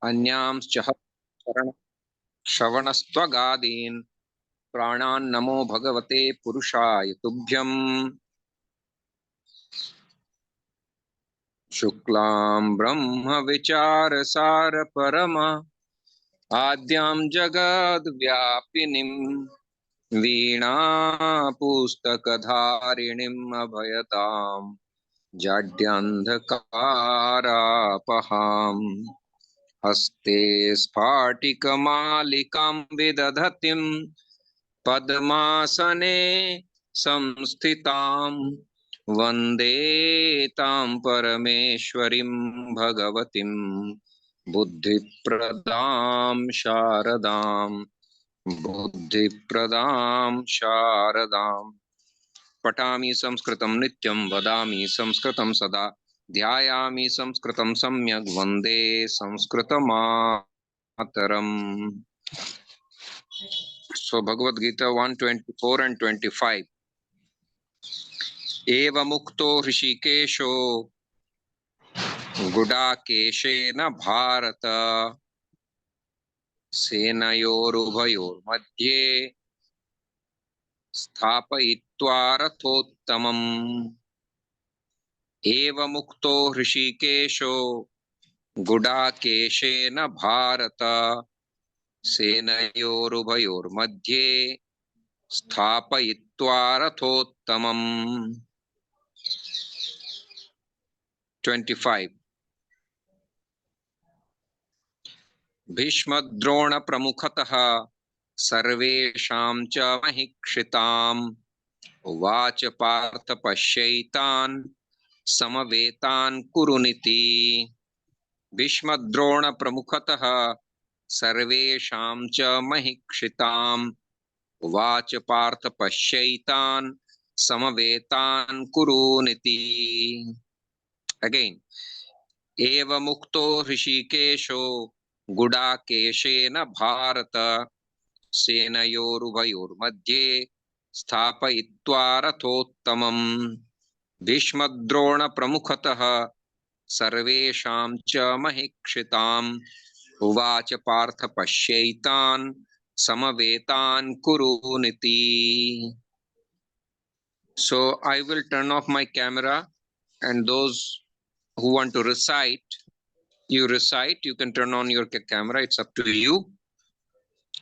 अन्यांश्च चरण श्रवणस्त्वगादीन् प्राणान् नमो भगवते पुरुषाय तुभ्यम्। शुक्लां ब्रह्म विचार सार परम आद्यां जगद्व्यापिनीं वीणा पुस्तकधारिणीम् अभयताम् जाड्यान्धकारापहाम्। हस्ते स्फाटिकमालिकां विदधतीं पद्मासने संस्थितां वन्दे तां परमेश्वरीं भगवतीं बुद्धिप्रदां शारदां पठामि संस्कृतं नित्यं वदामि संस्कृतं सदा ध्यायामि संस्कृतं सम्यक् वन्दे संस्कृतमातरम्। So Bhagavad Gita 124 and 25. एवमुक्तो ऋषिकेशो गुडाकेशेन Bharat सेनयोरुभयोर्मध्ये स्थापयित्वा रथोत्तमम्। एवमुक्तो ऋषिकेशो गुडाकेशेन भारत सेनयोरुभयोर्मध्ये स्थापयित्वा रथोत्तमम्। 25. भीष्मद्रोण प्रमुखतः सर्वेषां च महिक्षिताम् उवाच पार्थ पश्यैतान् समवेतान् कुरुनिति। भीष्मद्रोण प्रमुखतः सर्वेषां च महिक्षिताम् उवाच पार्थ पश्यैतान् समवेतान् कुरुनिति। Again, एवमुक्तो ऋषिकेशो गुडाकेशेन भारत सेनयोरुभयोर्मध्ये स्थापयित्वा रथोत्तमम्। भीष्मद्रोण प्रमुखतः सर्वेषां च महिक्षिताम् उवाच Partha पश्यैतान् समवेतान् कुरुनिति. So I will turn off my camera, and those who want to recite, you recite. You can turn on your camera, it's up to you.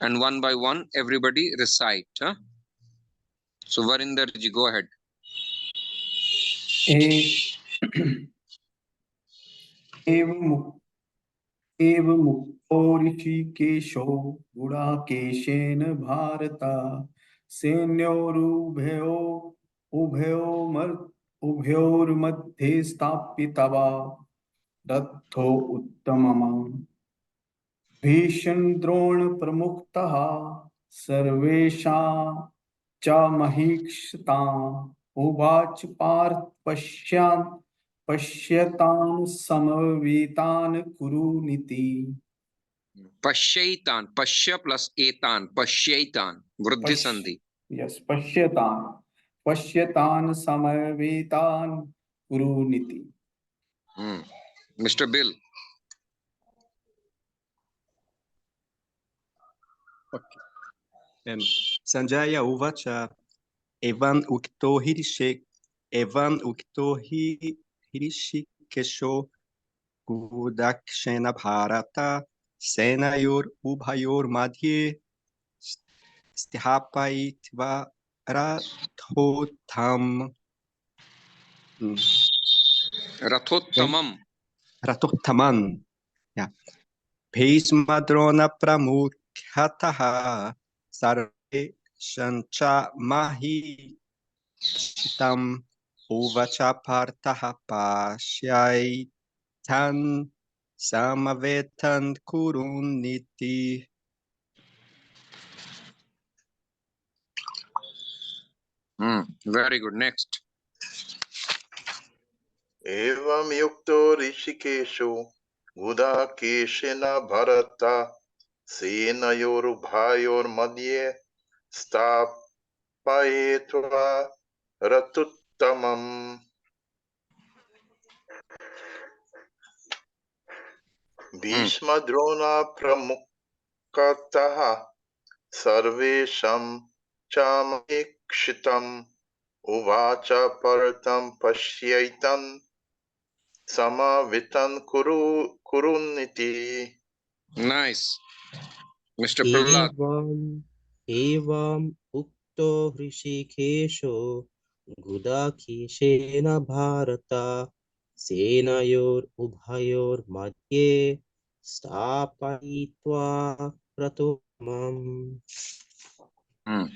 And one by one, everybody recite. Huh? So Varinder ji, go ahead. एवमुक्तो ऋषिकेशो गुडाकेशेन Bharat उभयोर्मध्ये स्थापितवा रथो उत्तमम्। भीष्मद्रोण प्रमुखतः सर्वेषां च महिक्षिताम् उवाच Partha पश्यतान् समवेतान् कुरुनिति। Pashyaitan, Pashya plus Etan, Pashyaitan, Vruddhi Sandhi. Yes, Pashyataan Samavetaan Kuruniti. Mr. Bill. Okay. Sanjaya Uvacha Evan Ukto Hirishikesho Gudakshena Bharata Senayor Ubhayor Madhye Sthapaitva Rathottam. Rathottamam. Yeah. Bhishmadrona Pramukhatah Sarve Shancha Mahi Chitam Uvacha Partha Pashyaitan Samavetan Kuruniti. Very good. Next. Evam yukto rishikesho gudakeşena bharata senayorubhayor madhye stapayetva ratuttamam. भीष्मद्रोण प्रमुखतः सर्वेषां चामहीक्षितम् उवाच परतं पश्यैतं समावितं कुरुनिति. Nice. Mr. Prahlad. एवम् उक्तो हृषिकेशो गुडाकेशेन भारत सेनयोरुभयोर्मध्ये स्थापयित्वा प्रथमम् Hmm.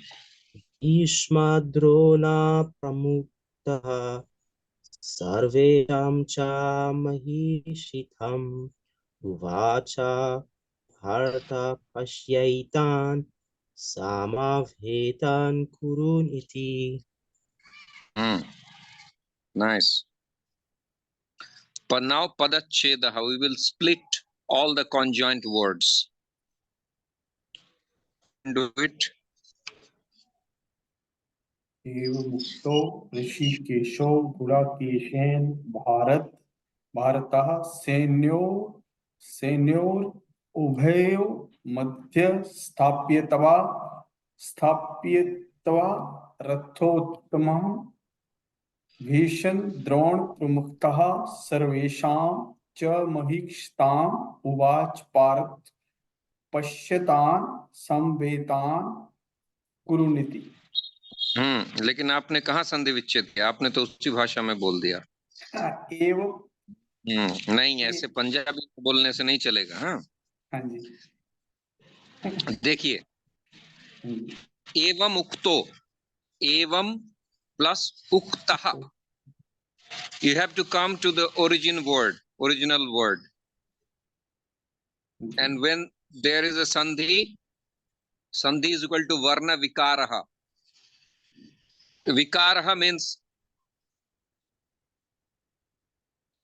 भीष्मद्रोणा प्रमुक्तः सर्वेषां च महिषितम् उवाच Bharat पश्यैतान् समावेतान् कुरुनिति. Hmm. Nice. But now Padachedaha, we will split all the conjoint words. Do it. एवमुक्तो ऋषिकेशो गुडाकेशेन भारतः सैन्योरुभयो मध्ये स्थाप्यत्वा रथोत्तमः भीषण द्रोण प्रमुखतः सर्वेषां च महिषिताम् उवाच पार्थ पश्यतान् समवेतान् कुरुनिति. लेकिन आपने कहाँ संधि विच्छेद किया? आपने तो उसी भाषा में बोल दिया. एवं नहीं, ऐसे पंजाबी बोलने से नहीं चलेगा. हाँ, हाँ जी. देखिए, एवं उक्तो, एवं प्लस उक्तः. You have to come to the original word. And when there is a sandhi is equal to varna vikaraha. Vikaraha means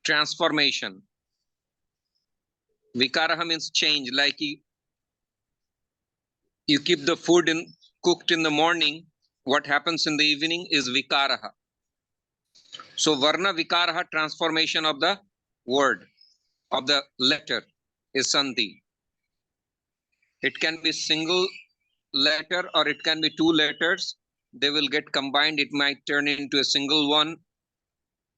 transformation. Vikaraha means change. Like you keep the food cooked in the morning, what happens in the evening is vikaraha. So varna vikaraha, transformation of the word, of the letter, is sandhi. It can be single letter or it can be two letters. They will get combined. It might turn into a single one,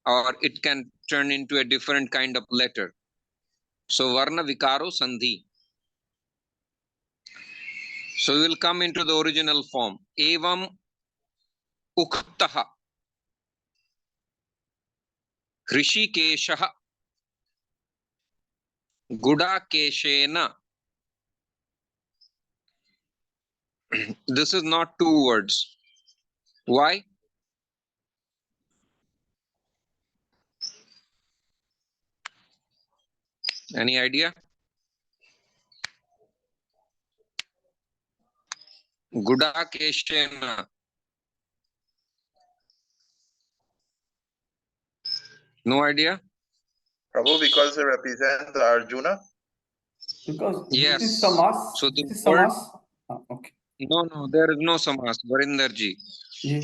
or it can turn into a different kind of letter. So varna vikaro sandhi. So we will come into the original form. Evam uktaha hrishikeshaha gudakeshena. This is not two words. Why? Any idea? Gudakeshena. No idea? Prabhu, because they represent the Arjuna. Because Yes. this is samas. So the This is word. samas. Okay. No, there is no samas. Varinderji. Yeah.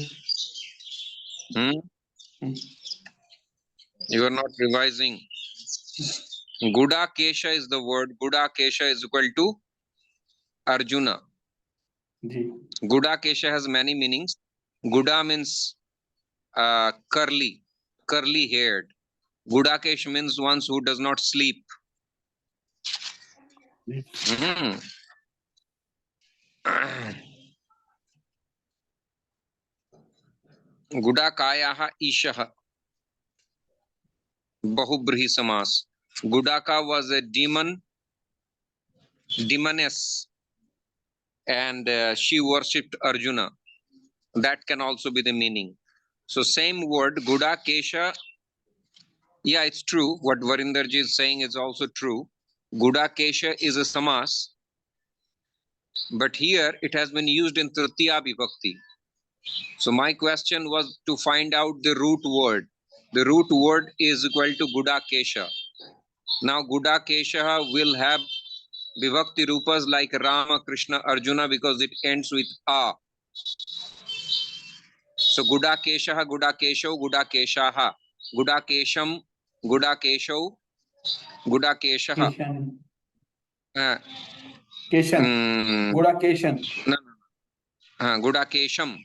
You are not revising. Gudakesha is the word. Gudakesha is equal to Arjuna. Gudakesha has many meanings. Guda means curly haired. Gudakesh means ones who does not sleep. Gudakayaha ishaha. Bahubrihi samas. Gudaka was a demoness, and she worshipped Arjuna. That can also be the meaning. So same word, Gudakesha. Yeah, it's true. What Varinderji is saying is also true. Gudakesha is a samas, but here it has been used in Tritiya Vibhakti. So my question was to find out the root word. The root word is equal to Gudakesha. Now Gudakesha will have Vibhakti Rupas like Rama, Krishna, Arjuna because it ends with A. So Gudakeshaha, Gudakesho, Gudakeshaha, Gudakesham, Gudakesho, Gudakeshaha. uh, Keshan. mm, Gudakeshan. no, Gudakesham.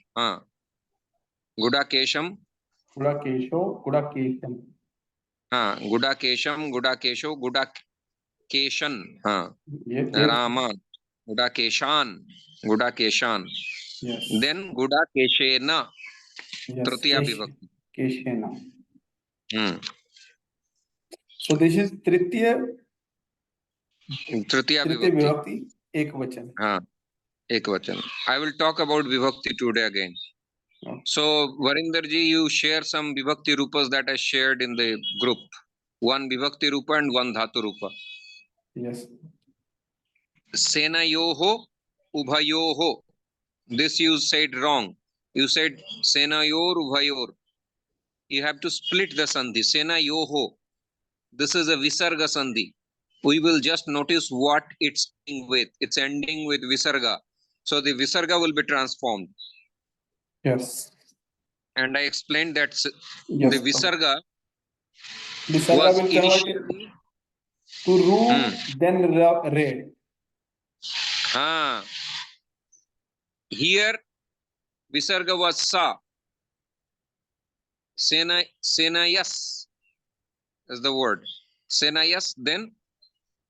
Gudakesham. Gudakesho. Gudakeshan. Gudakesham, Gudakesho, Gudakeshan. Yes. Rama. Gudakeshan. Gudakeshan. Yes. Then Gudakeshena. Yes. Tritiya vibhakti. Keshena. Hmm. So this is Tritiya Tritiya vibhakti. vibhakti ekvachan. Ekvachan. I will talk about vibhakti today again. Okay. So, Varinderji, you share some vibhakti rupas that I shared in the group. One vibhakti rupa and one dhatu rupa. Yes. Senayoho, ubhayoho. This you said wrong. You said senayor, ubhayor. You have to split the sandhi. Senayoho. This is a visarga sandhi. We will just notice what it's ending with. It's ending with visarga. So the visarga will be transformed. Yes. And I explained that Yes. the visarga Visarga was will convert it initially to Ru, then Re. Here visarga was sa. Senayas is the word. Senayas, then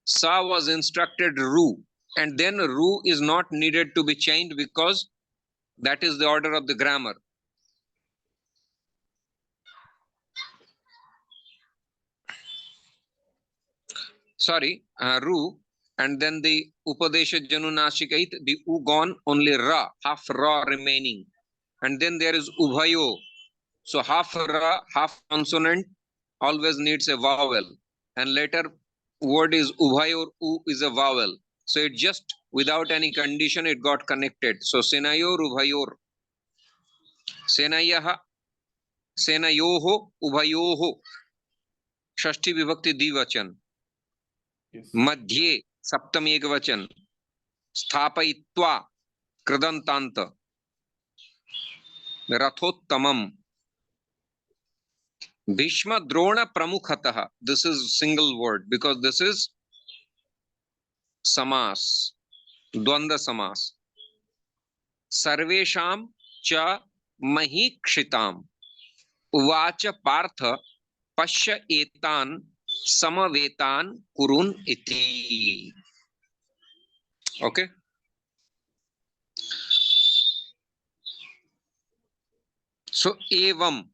sa was instructed ru. And then ru is not needed to be changed because that is the order of the grammar. Sorry, ru, and then the upadesha janunashikait, the u gone, only ra, half ra remaining. And then there is ubhayo. So half ra, half consonant always needs a vowel. And later word is ubhayor, u is a vowel. So it just without any condition it got connected. So senayor, ubhayor. Senayaha, senayoho, ubhayoho. Shashti vibhakti divachan. Yes. Madhye सप्तमी एक वचन स्थापयित्वा कृदंतांत रथोत्तमम Bhishma Drona प्रमुखतः. This is single word because this is समास, द्वंद्व समास. सर्वेषां च महीक्षिताम उवाच पार्थ पश्य एतान समवेतान कुरुन इति. Okay. So evam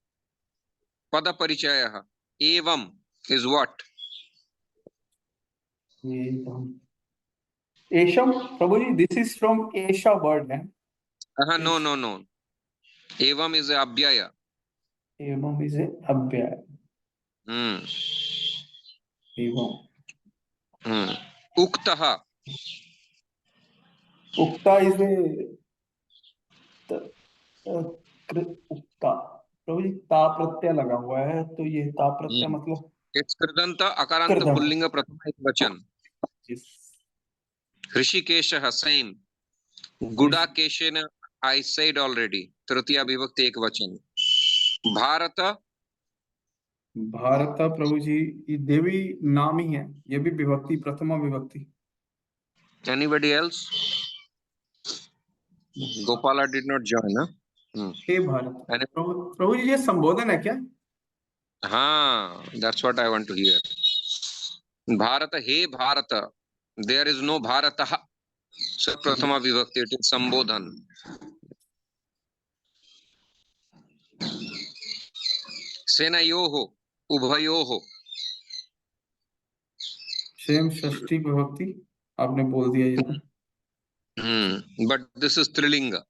pada parichayah. Evam is what? Esham, Prabhuji, this is from Esha word. No. Evam is a abhyaya. Evam is a abhyaya. Evam. Uktaha. Ukta is a ukta. Prabhuji, ta pratyay लगा हुआ है तो ये ता प्रत्यय मतलब It's kridanta akaranta कृदंत. pullinga prathama ekvachan. Yes. Hrishikeshah same. Gudakeshena I said already. Tritiya vibhakti ekvachan. Bharata. Bharat प्रभु जी ये देवी नाम ही है, ये भी विभक्ति प्रथमा विभक्ति. Anybody else? Gopala did not join, huh? हे भारत. प्रभु जी ये संबोधन है क्या? That's what I want to hear. Bharata, he Bharata. There is no Bharataha. So prathama vibhakti, it is sambodhan. Senayoho, ubhayoho. Same षष्ठी विभक्ति आपने बोल दिया ये तो. But this is Trilinga.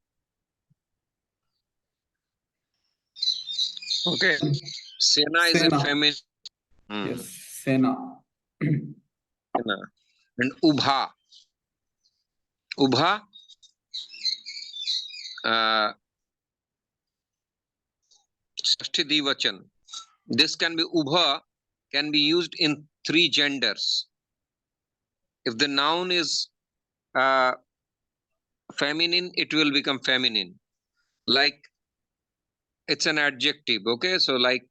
Okay. Sena is a feminine. Yes, Sena. And Ubha. Ubha. Shashti Divachan. This can be Ubha, can be used in 3 genders. If the noun is feminine, it will become feminine. Like it's an adjective. Okay, so like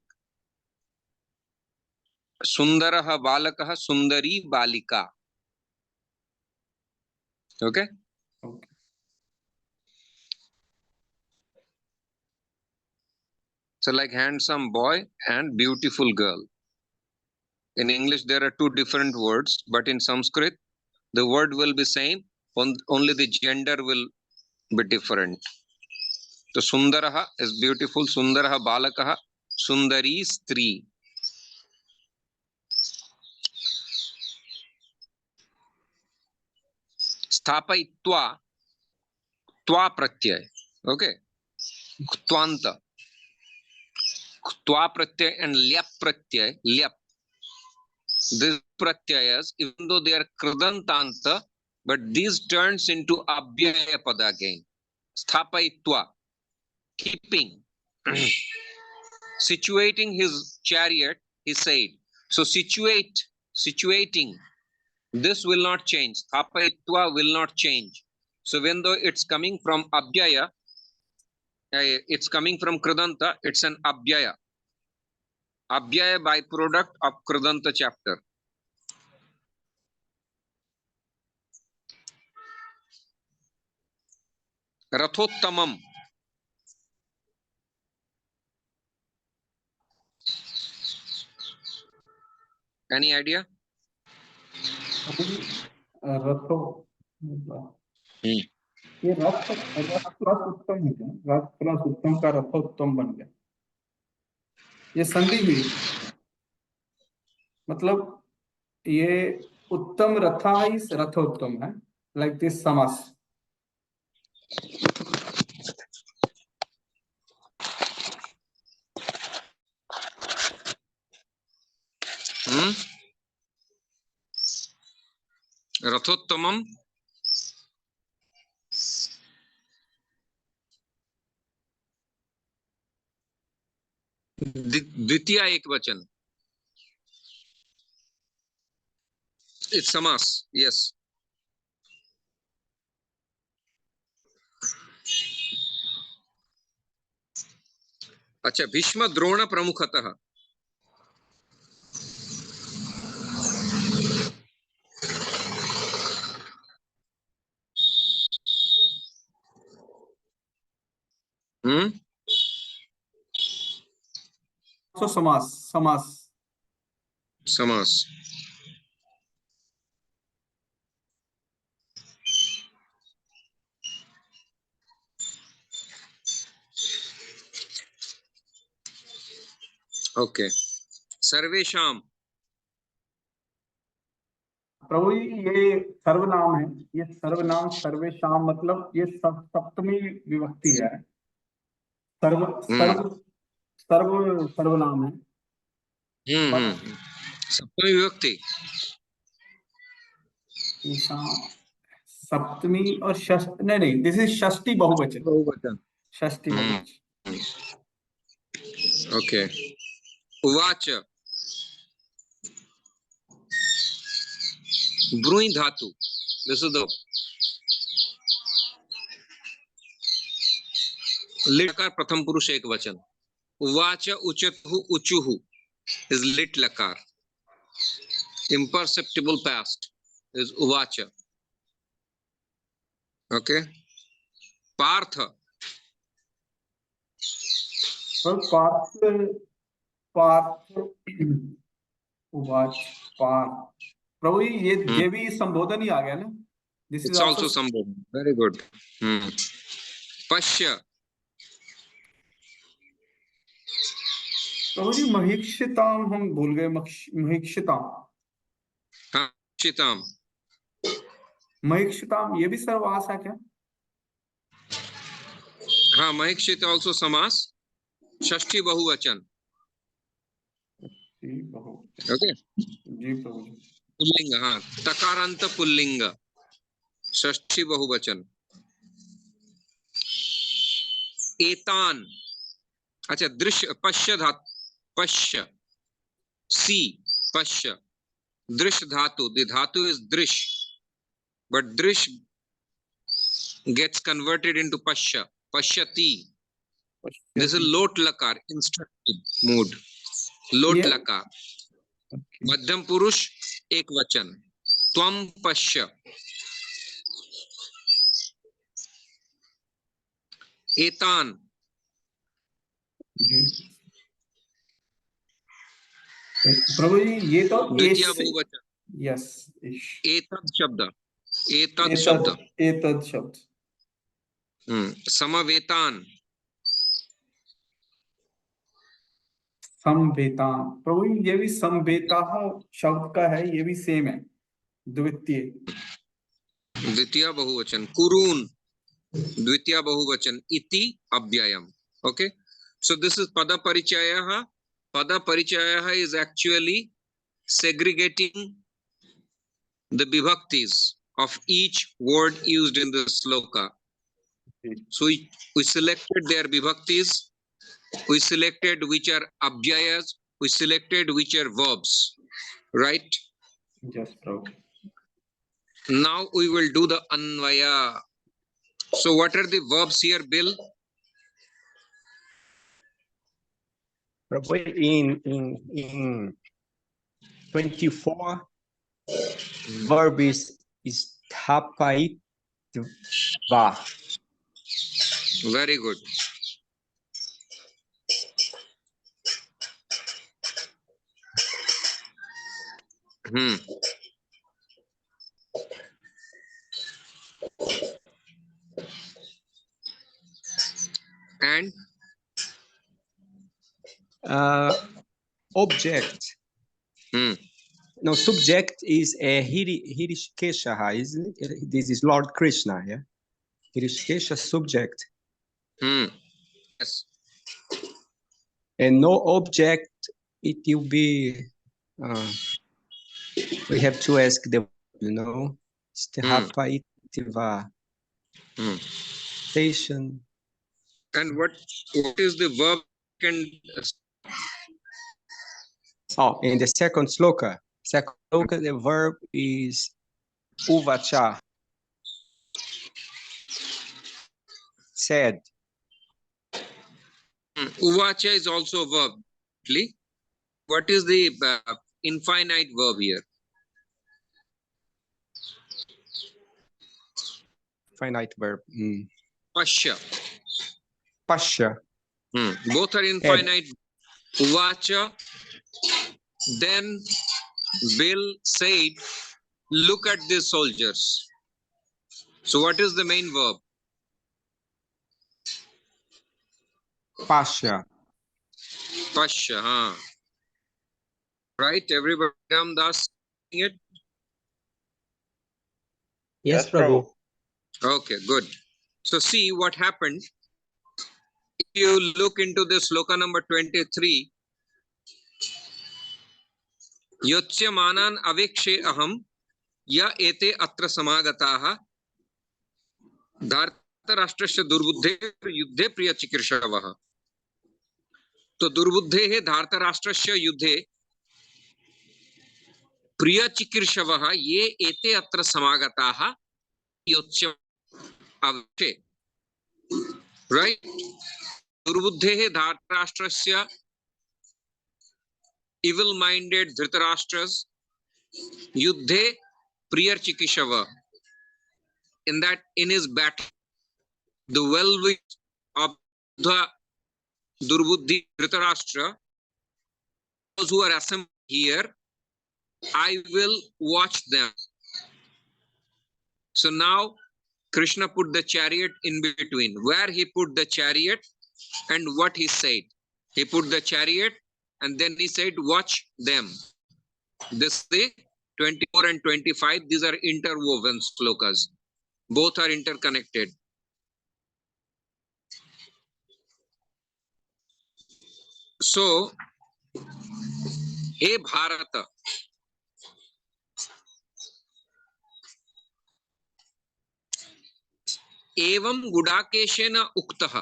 Sundaraha Balakaha Sundari Balika. Okay. Okay. So like handsome boy and beautiful girl. In English, there are two different words, but in Sanskrit, the word will be same. Only the gender will be different. So Sundaraha is beautiful. Sundaraha Balakaha. Sundari Stri. Sthapaitva. Twa pratyay. Okay. Twanta. Twa pratyay and lyap pratyay. Lyap. These pratyayas, even though they are kridantanta, but these turns into abhyaya pada again. Sthapaitva. Keeping. Situating his chariot, he said. So situating. This will not change. Sthapaitva will not change. So when though it's coming from abhyaya, it's coming from kridanta, it's an abhyaya. Abhyaya byproduct of kridanta chapter. Rathottamam. Any idea? रथो ये रथ रथ plus उत्तम है क्या? रथ plus उत्तम का रथोत्तम बन गया, ये संधि हुई, मतलब ये उत्तम रथा इस रथोत्तम है, लाइक दिस समास. Rathottamam. Dvitiya ekvachan. It's samas. Yes. अच्छा, भीष्म द्रोण प्रमुखतः. So समास. Okay. सर्वेशाम. प्रभु जी ये सर्वनाम है, ये सर्वनाम सर्वेशाम मतलब ये सप्तमी विभक्ति है. सर्व सर्व सर्व सर्वनाम है. सप्तमी विभक्ति. सप्तमी और षष्ठी, नहीं दिस इज षष्ठी बहुवचन. षष्ठी बहुवचन. ओके. उवाच. ब्रूहि धातु. दिस इज द लिटकार प्रथम पुरुष एक वचन. उवाच उचतु उचुहु is lit lakar. Imperceptible past is uvacha. Okay. Partha. Partha उवाच पार्थ. प्रभु ये भी संबोधन ही आ गया ना. दिस इज also संबोधन. Very good. पश्य. प्रभु जी महिक्षिताम हम भूल गए. महिक्षिताम. हाँ, महिक्षिताम. महिक्षिताम ये भी सर्वनाम है क्या? हाँ, महिक्षित also समास. षष्ठी बहुवचन. ओके. जी प्रभु जी. पुल्लिंग. हाँ, तकारांत पुल्लिंग. षष्ठी बहुवचन. एतान. अच्छा, दृश्य पश्य धातु. पश्य. सी. पश्य. दृश्य धातु. The dhatu is drish, but drish gets converted into pashya. Pashyati. This is lot lakar, instructive mood. Lot lakar. मध्यम पुरुष एक वचन. त्वम पश्य. एतान. प्रभु जी ये तो द्वितीय बहुवचन. यस, एतद शब्द. एतद शब्द. एतद शब्द. समवेतान. समवेतान. प्रभु जी ये भी समवेता शब्द का है, ये भी सेम है, द्वितीय. द्वितीय बहुवचन. कुरून. द्वितीय बहुवचन. इति अव्ययम. Okay. So this is pada parichayah. Pada parichayah is actually segregating the vibhaktis of each word used in the sloka. So we selected their vibhaktis, we selected which are abhyayas, we selected which are verbs, right? Yes, Prabhu. Now we will do the anvaya. So what are the verbs here, Bill? In 24, verb is thapaitva. Very good. And Object. No, subject is a Hirishikesha, isn't it? This is Lord Krishna, yeah? Hirishikesha subject. Yes. And no object, it will be, we have to ask the, Stihapaitiva. Station. And what is the verb? In the second sloka, the verb is uvacha. Said. Uvacha is also a verb. What is the infinite verb here? Finite verb. Pasha. Pasha. Both are infinite. Uvacha. Then Bill said, look at these soldiers. So what is the main verb? Pasha. Pasha. Right? Everybody, Ramdas saying it? Yes, Prabhu. Okay, good. So see what happened. If you look into this sloka number 23, Yotsya manan avekshe aham ya ete atra samagataha dharta rashtrasya durbuddhe yuddhe priya chikirshavaha. तो दुर्बुद्धे है धार्त राष्ट्रस्य युद्धे प्रिय चिकीर्षवः ये एते अत्र समागताः योत्स्य अवशे. Right. दुर्बुद्धे है धार्त राष्ट्रस्य evil minded dhritarashtra's yuddhe priya chikishava. In that, in his battle, the well-wished of the Durbuddhi Dhritarashtra, those who are assembled here, I will watch them. So now Krishna put the chariot in between. Where he put the chariot and what he said. He put the chariot and then he said, watch them. This is the 24 and 25. These are interwoven slokas. Both are interconnected. So, हे भारत, एवं गुडाकेशेन उक्तः.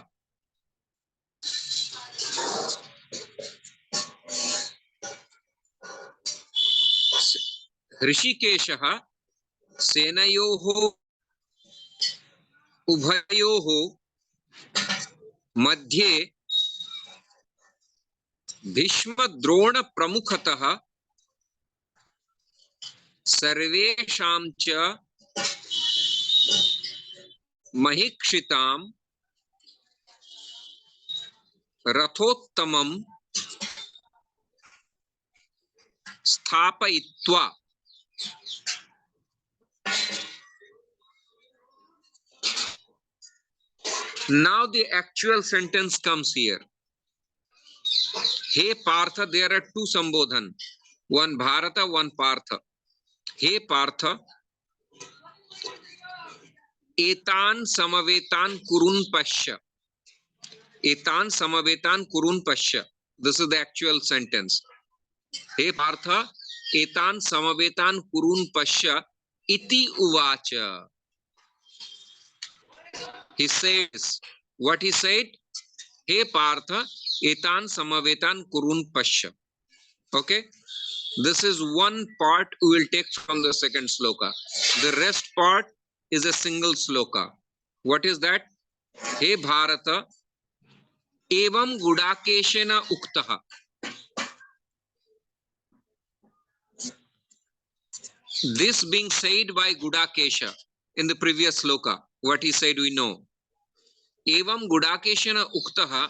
ऋषिकेशः सेनयोः उभयोः मध्ये भीष्मद्रोण प्रमुखतः सर्वेषां च महीक्षितां rathottamam sthapayitva. Now the actual sentence comes here. Hey Partha, there are two Sambodhan. One Bharata, one Partha. Hey Partha, etan samavetan kurun pasya. Etan samavetan kurun pasya. This is the actual sentence. Hey Partha, etan samavetan kurun pasya iti uvacha. He says, what he said? Hey Partha, etan samavetan kurun pasya. Okay, this is one part we will take from the second sloka. The rest part is a single sloka. What is that? Hey Bharata, evam gudakeshena uktaha. This being said by Gudakesha in the previous sloka, what he said we know. Evam Gudakeshena uktaha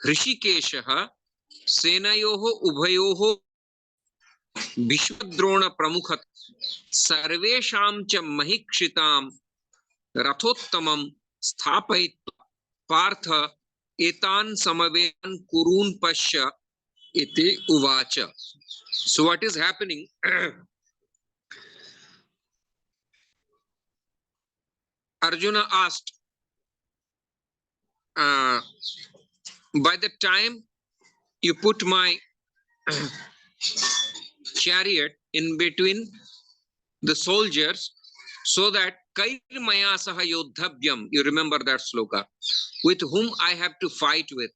Hrishikeshaha Senayoho Ubhayoho Bishwadrona Pramukhat Sarvesham cha Mahikshitam Rathottamam Sthapayitva Partha Etan Samavetan Kurun Pasya Iti Uvacha. So what is happening? Arjuna asked, by the time you put my chariot in between the soldiers, so that Kairmaya Saha Yodhabhyam, you remember that sloka, with whom I have to fight with,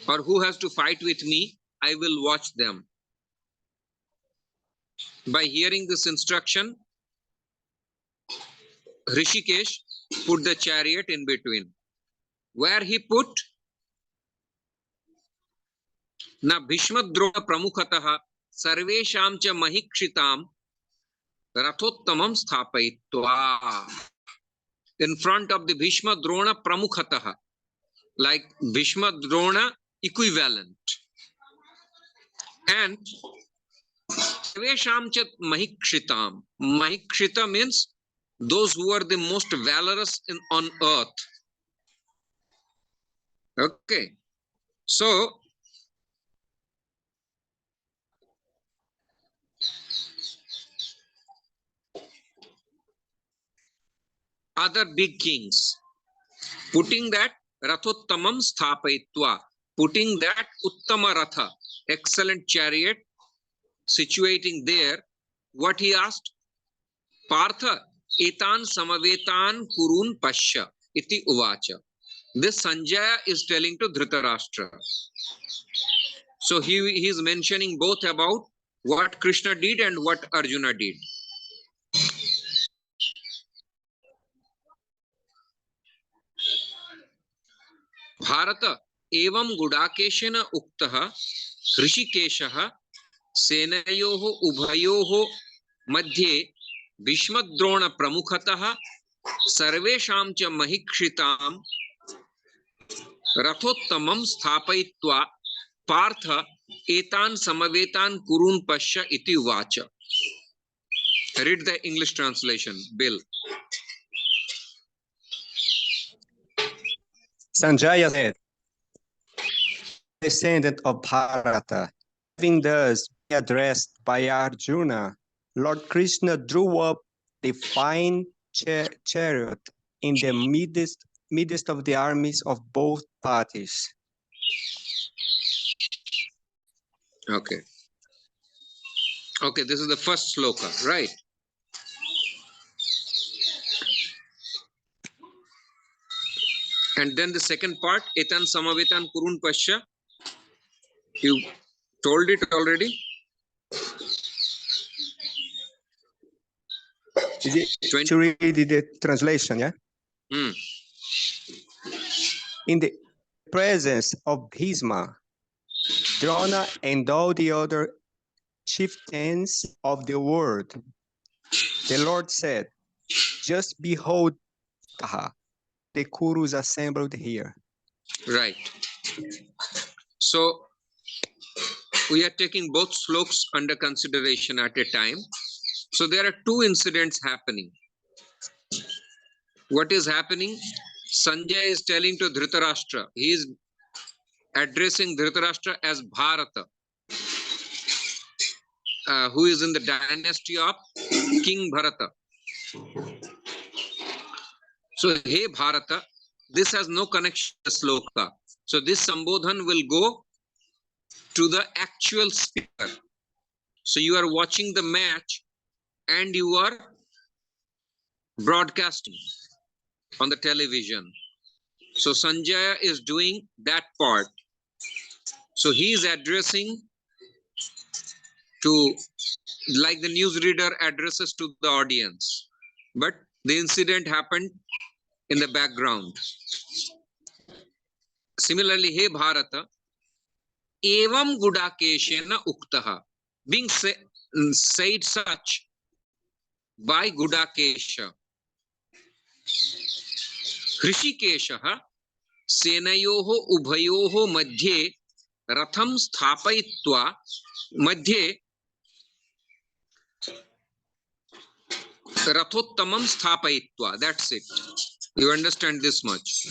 or who has to fight with me, I will watch them. By hearing this instruction, Rishikesh put the chariot in between. Where he put? Na Bhishma Drona Pramukataha Sarvesham cha Mahikshitam Rathottamam Sthapayitva. In front of the Bhishma Drona Pramukataha, like Bhishma Drona equivalent. And Sarvesham cha Mahikshitam. Mahikshita means those who are the most valorous on earth. Okay. So, other big kings, putting that Rathottamam Sthapayitva, putting that Uttama Ratha, excellent chariot, situating there, what he asked? Partha, etan samavetan kurun pasya iti uvacha. This Sanjaya is telling to Dhritarashtra. So he is mentioning both about what Krishna did and what Arjuna did. Bharata, evam gudakeshena uktaha Hrishikeshaha Senayoho Ubhayoho Madhye Bhishmadrona Pramukhataha Sarvesham cha Mahikshitam Rathottamam Sthapayitva Partha Etan Samavetan Kurun Pasya iti Vacha. Read the English translation, Bill. Sanjaya said, descendant of Bharata, having thus been addressed by Arjuna, Lord Krishna drew up the fine chariot in the midst of the armies of both parties. Okay. Okay, this is the first sloka, right? And then the second part, Etan Samavetan Kurun Pasya. You told it already? To read the translation, yeah? In the presence of Bhishma, Drona, and all the other chieftains of the world, the Lord said, just behold, the Kurus assembled here. Right. So we are taking both slokas under consideration at a time. So there are two incidents happening. What is happening? Sanjay is telling to Dhritarashtra. He is addressing Dhritarashtra as Bharata, who is in the dynasty of King Bharata. So, hey Bharata, this has no connection to sloka. So this Sambodhan will go to the actual speaker. So you are watching the match and you are broadcasting on the television. So Sanjaya is doing that part. So he is addressing to, like the newsreader addresses to the audience. But the incident happened in the background. Similarly, hey Bharata, evam gudakeshena uktaha, being said such by Gudakesha. Hrishikeshaha senayoho ubhayoho madhye ratham sthapayitva madhye rathottamam sthapayitva. That's it. You understand this much.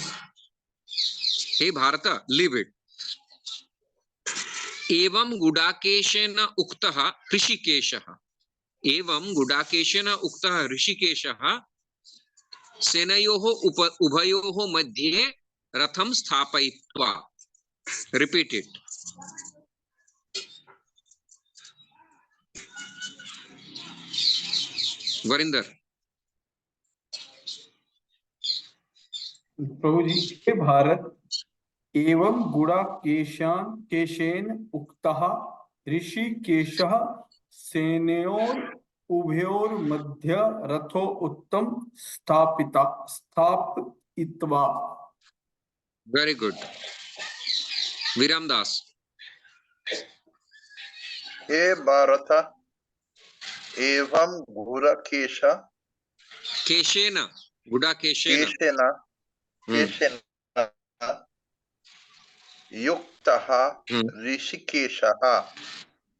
Hey Bharata, leave it. Evam Gudakeshena uktaha Hrishikeshaha. Evam Gudakeshena uktaha Hrishikeshaha senayoho ubhayoho madhye ratham sthapayitva. Repeat it. Varinder. प्रभु जी, हे भारत, एवं गुड़ा केशेन उक्तः ऋषिकेशः सेनयोर उभयोर मध्य रथो उत्तम स्थापित्वा. Very good. Viram Das. हे भारत एवं गुरकेश Keshena. Gudakeshena. केशेन युक्तः ऋषिकेशः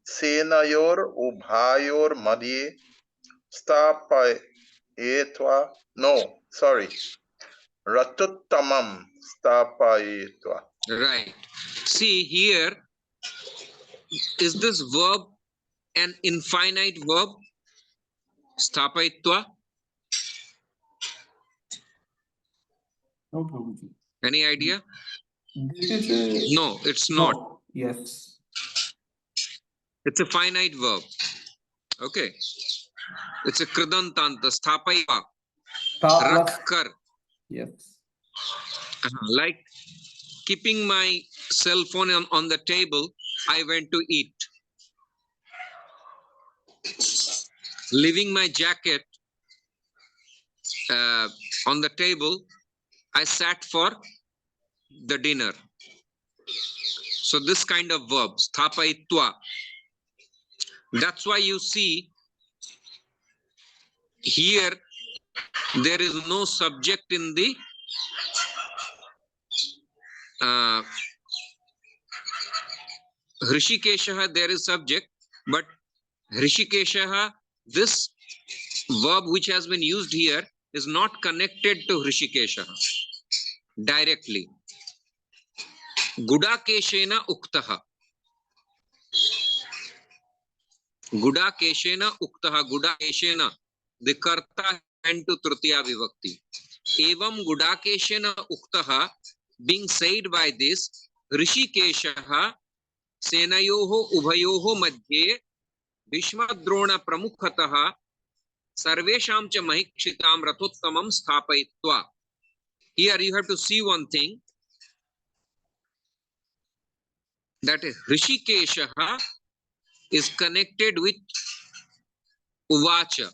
सेनयोर उभयोर मध्ये स्थापयित्वा रथोत्तमं स्थापयित्वा. Right. See here, is this verb an infinite verb? Sthapayitva. No, Prabhu ji. Any idea? This is No, it's not. no. Yes. It's a finite verb. Okay. It's a kridantanta. Sthapayva. Rakkar. Yes. Like keeping my cell phone on the table, I went to eat. Leaving my jacket on the table, I sat for the dinner. So this kind of verb, sthapayitva. That's why you see here there is no subject in the Hrishikeshaha, there is subject, but Hrishikeshaha, this verb which has been used here is not connected to Hrishikeshaha directly. Gudakeshena uktaha. Gudakeshena uktaha. Gudakeshena. The karta and to tritiya vibhakti. Evam Gudakeshena uktaha, being said by this, Hrishikeshaha senayoho ubhayoho madhye Bhishmadrona pramukhataha sarvesham cha mahikshitam rathottamam sthapayitva. Here you have to see one thing, that Hrishikeshaha is connected with Uvacha.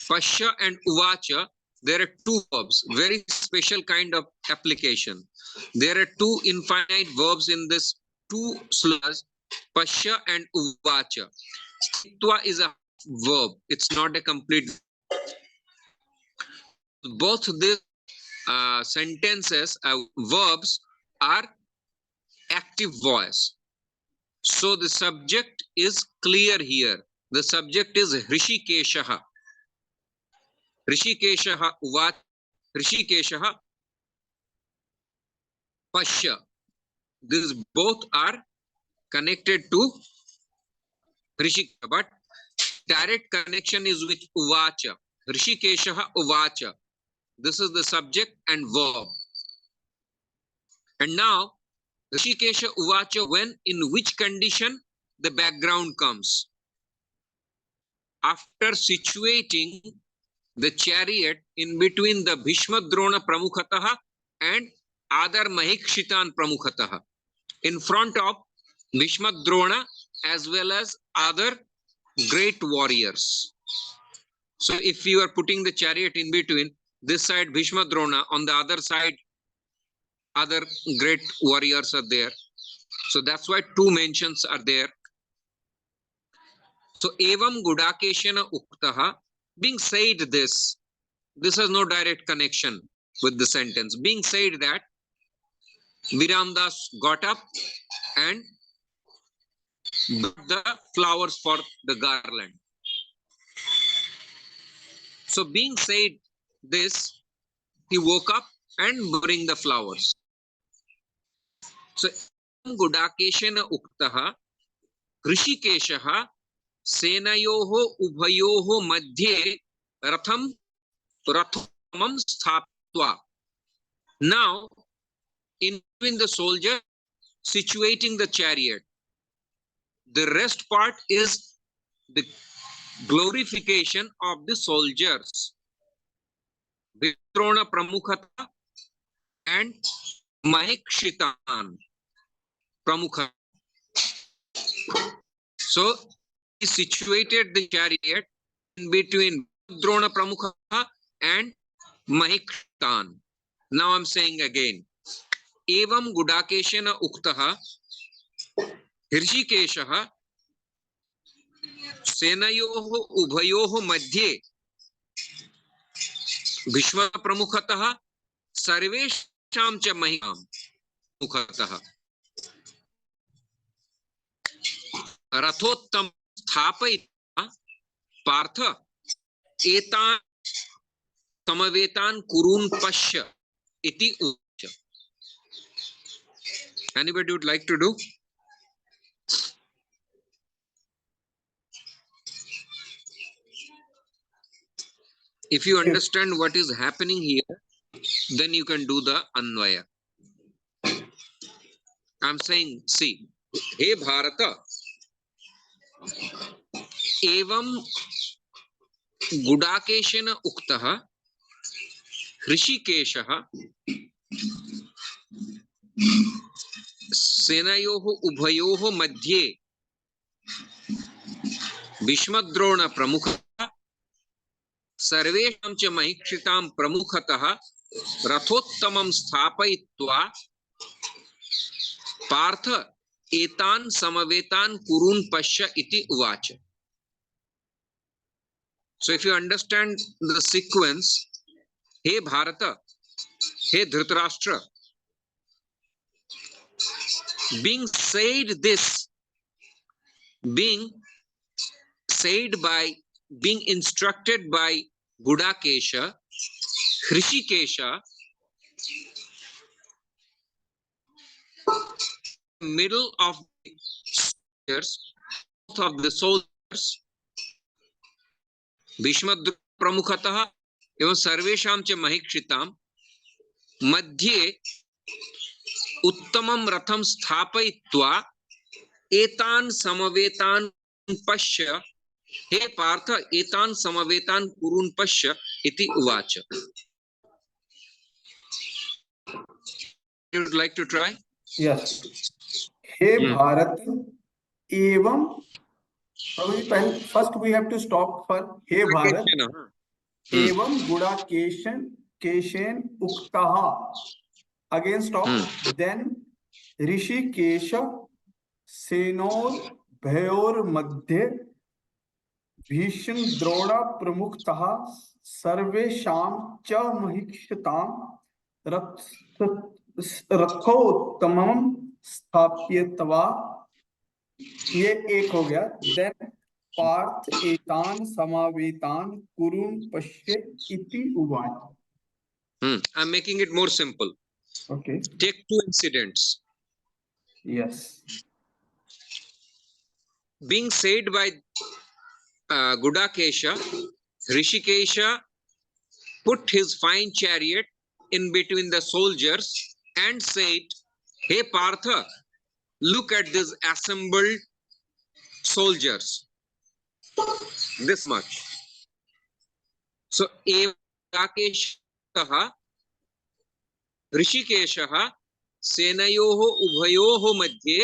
Pasya and Uvacha, there are two verbs, very special kind of application. There are two infinite verbs in this two slokas, Pasya and Uvacha. Sthitva is a verb, it's not a complete. both these sentences, verbs are active voice. So the subject is clear here. The subject is Hrishikeshaha. Hrishikeshaha uvat. Hrishikeshaha Pashya. These both are connected to Hrishikesha, but direct connection is with Uvacha. Hrishikeshaha Uvacha. This is the subject and verb. And now, Hrishikesha Uvacha, when, in which condition the background comes? After situating the chariot in between the Bhishma Drona Pramukhataha and Adar Mahikshitan Pramukhataha, in front of Bhishma Drona as well as other great warriors. So if you are putting the chariot in between, this side Bhishma Drona, on the other side other great warriors are there. So that's why two mentions are there. So evam Gudakeshana Uktaha, being said this has no direct connection with the sentence. Being said that, Viramdas got up and brought the flowers for the garland. So being said this, he woke up and bring the flowers. So Gudakeshana Uktaha, Hrishikeshaha Senayoho Ubhayoho Madhye Rathamam Sthaptva. Now, in between the soldier, situating the chariot. The rest part is the glorification of the soldiers. Vitrona Pramukhata and Mahikshitan Pramukhata. So, he situated the chariot in between Drona Pramukhata and Mahikshitan. Now I'm saying again. Evam Gudakeshana Uktaha Hrishikeshaha Senayoho Ubhayoho Madhye Bhishma Pramukhataha Sarvesham cha Mahikam Mukhataha Rathottam Sthapayita Partha Etan Samavetan Kurun Pashya Iti Ucha. Anybody would like to do? If you understand what is happening here, then you can do the Anvaya. I'm saying, see, He Bharata, Evam Gudakeshana Uktaha Hrishikeshaha Senayoho Ubhayoho Madhye Bhishmadrona Pramukha Sarvesham cha Mahikshitam Pramukhataha Rathottamam Sthapayitva Partha Etan Samavetan Kurun Pashya Iti Uvacha. So if you understand the sequence, He Bharata, He Dhritarashtra, being said this, being instructed by Gudakesha, Hrishikesha, middle of the soldiers, Bhishma Pramukhataha, evam Sarvesham cha Mahikshitam, Madhye Uttamam Ratham Sthapayitva Etan Samavetan Pashya He Partha Etan Samavetan Kurun Pashya Iti Uvacha. You would like to try? Yes. He Bharat Evam. First we have to stop for He Bharat Evam Gudakeshan Uktaha. Again stop. Then Hrishikesha Senor Bhayor Madhye Bhisham Drona Pramukhtaha सर्वेषां च महिक्षतां रथोत्तमं स्थाप्यत्वा, ये एक हो गया। Then Partha एतान समावेतान कुरुन पश्य इति उवाच। I'm making it more simple. Okay. Take two incidents. Yes. Being said by Gudakesha, Rishikesha put his fine chariot in between the soldiers and said, "Hey Partha, look at these assembled soldiers." This much. So, Gudakesha, Rishikesha, Senayoho Ubhayoho Madhye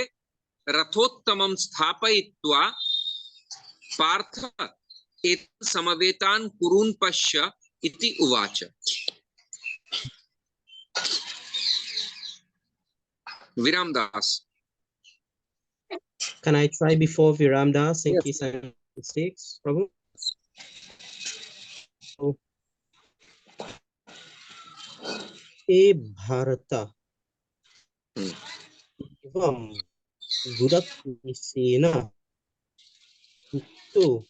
Rathottamam Sthapayitva Partha et Samavetan Kurun Pasya iti Uvacha. Viram Das. Can I try before Viram Das in case I make mistakes, Prabhu? So, E Bharata Evam Gudakesena Ukto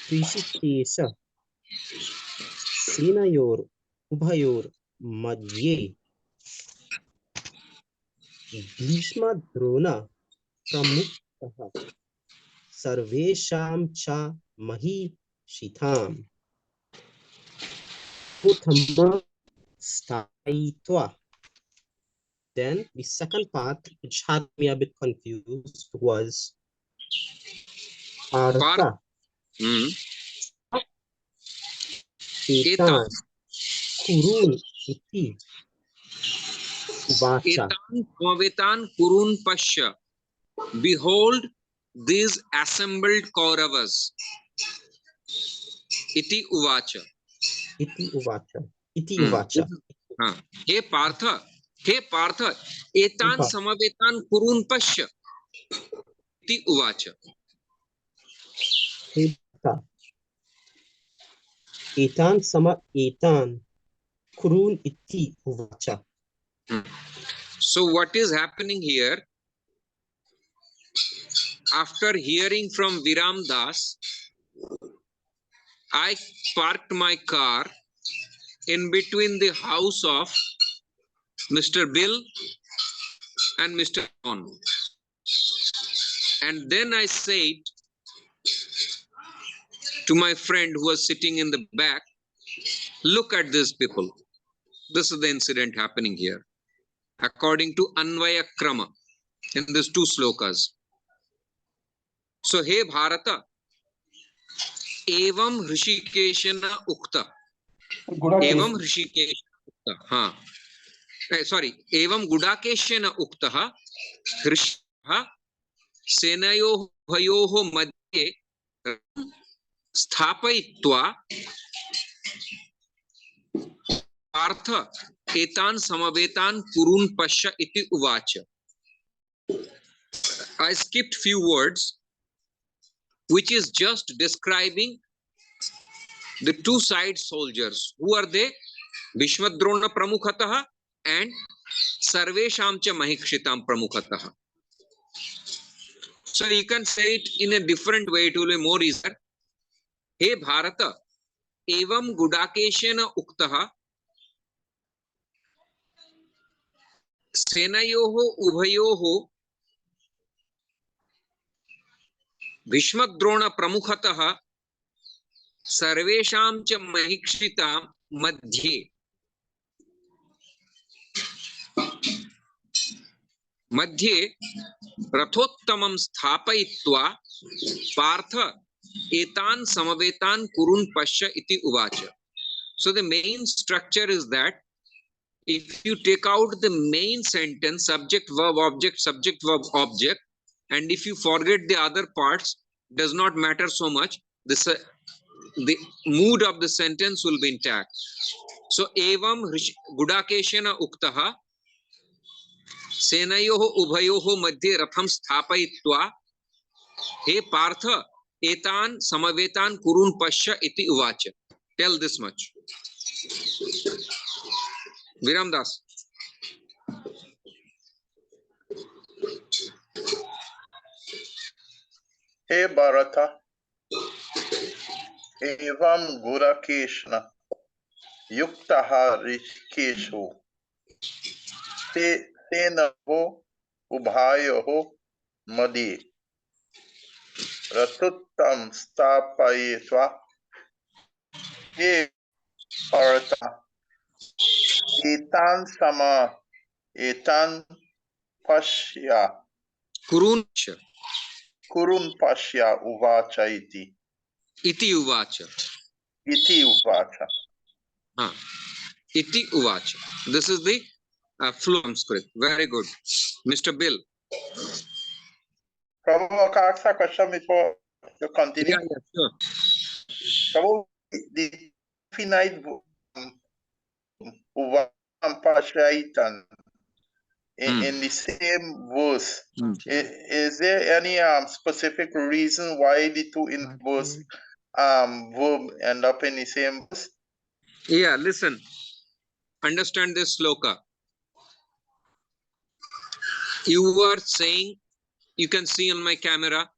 Rishikesha Senayor Ubhayor Madhye Bhishma Drona Pramukhah Sarvesham Cha Mahishitham Uttamam Sthaitva. Then the second part, which had me a bit confused, was Artha Etan Kurun Iti Uvacha. Etan Samavetan Kurun Pasya. Behold these assembled Kauravas. Iti Uvacha. Iti Uvacha. Iti Uvacha. Hey Partha, Etan Samavetan Kurun Pasya. Iti Uvacha. Hey Partha. Etan Sama Etan Kurun Iti Uvacha. So what is happening here? After hearing from Viram Das, I parked my car in between the house of Mr. Bill and Mr. John. And then I said to my friend who was sitting in the back, look at these people. This is the incident happening here. According to Anvaya Krama in these two slokas. So, hey Bharata, evam Rishikeshana ukta. Evam Rishikeshana ukta. Sorry, evam Gudakeshana uktaha Rishikha Senayoho Bhayoho Madhye Sthapayitva Partha Etan Samavetan Kurun Pasya iti Uvacha. I skipped few words, which is just describing the two side soldiers. Who are they? Bhishmadrona Pramukhataha and Sarvesham cha Mahikshitam Pramukhataha. So you can say it in a different way, it will be more easier. Hey Bharata, evam Gudakeshena uktaha Senayoho Ubhayoho Bhishmadrona Pramukhataha Sarvesham cha Mahikshitam Madhye. Madhye Rathottamam Sthapayitva Partha Etan Samavetan Kurun Pasya iti Uvacha. So the main structure is that if you take out the main sentence, subject, verb, object, subject, verb, object, and if you forget the other parts, does not matter so much. The mood of the sentence will be intact. So, evam Gudakeshena uktaha Senayoho Ubhayoho Madhye Ratham Sthapayitva He Partha Etan Samavetan Kurun Pasya iti Uvacha. tell this much. Viram Das. Hey Bharata, evam Gurakeshna yuktaha rishikesho tenavo ubhayoho madi ratuttam stapayetva he Bharata etan pashya Kuruncha. kurun pashya uvacha iti Uvacha. uvacha. Iti Uvacha. This is the flow Sanskrit. Very good. Mr. Bill. Prabhu, can I ask a question before you continue? Yeah, sure. Prabhu, the infinite uvam pashaitan in the same verse. Is there any specific reason why the two in verse verb end up in the same verse? Yeah, listen. Understand this sloka. You were saying, you can see on my camera.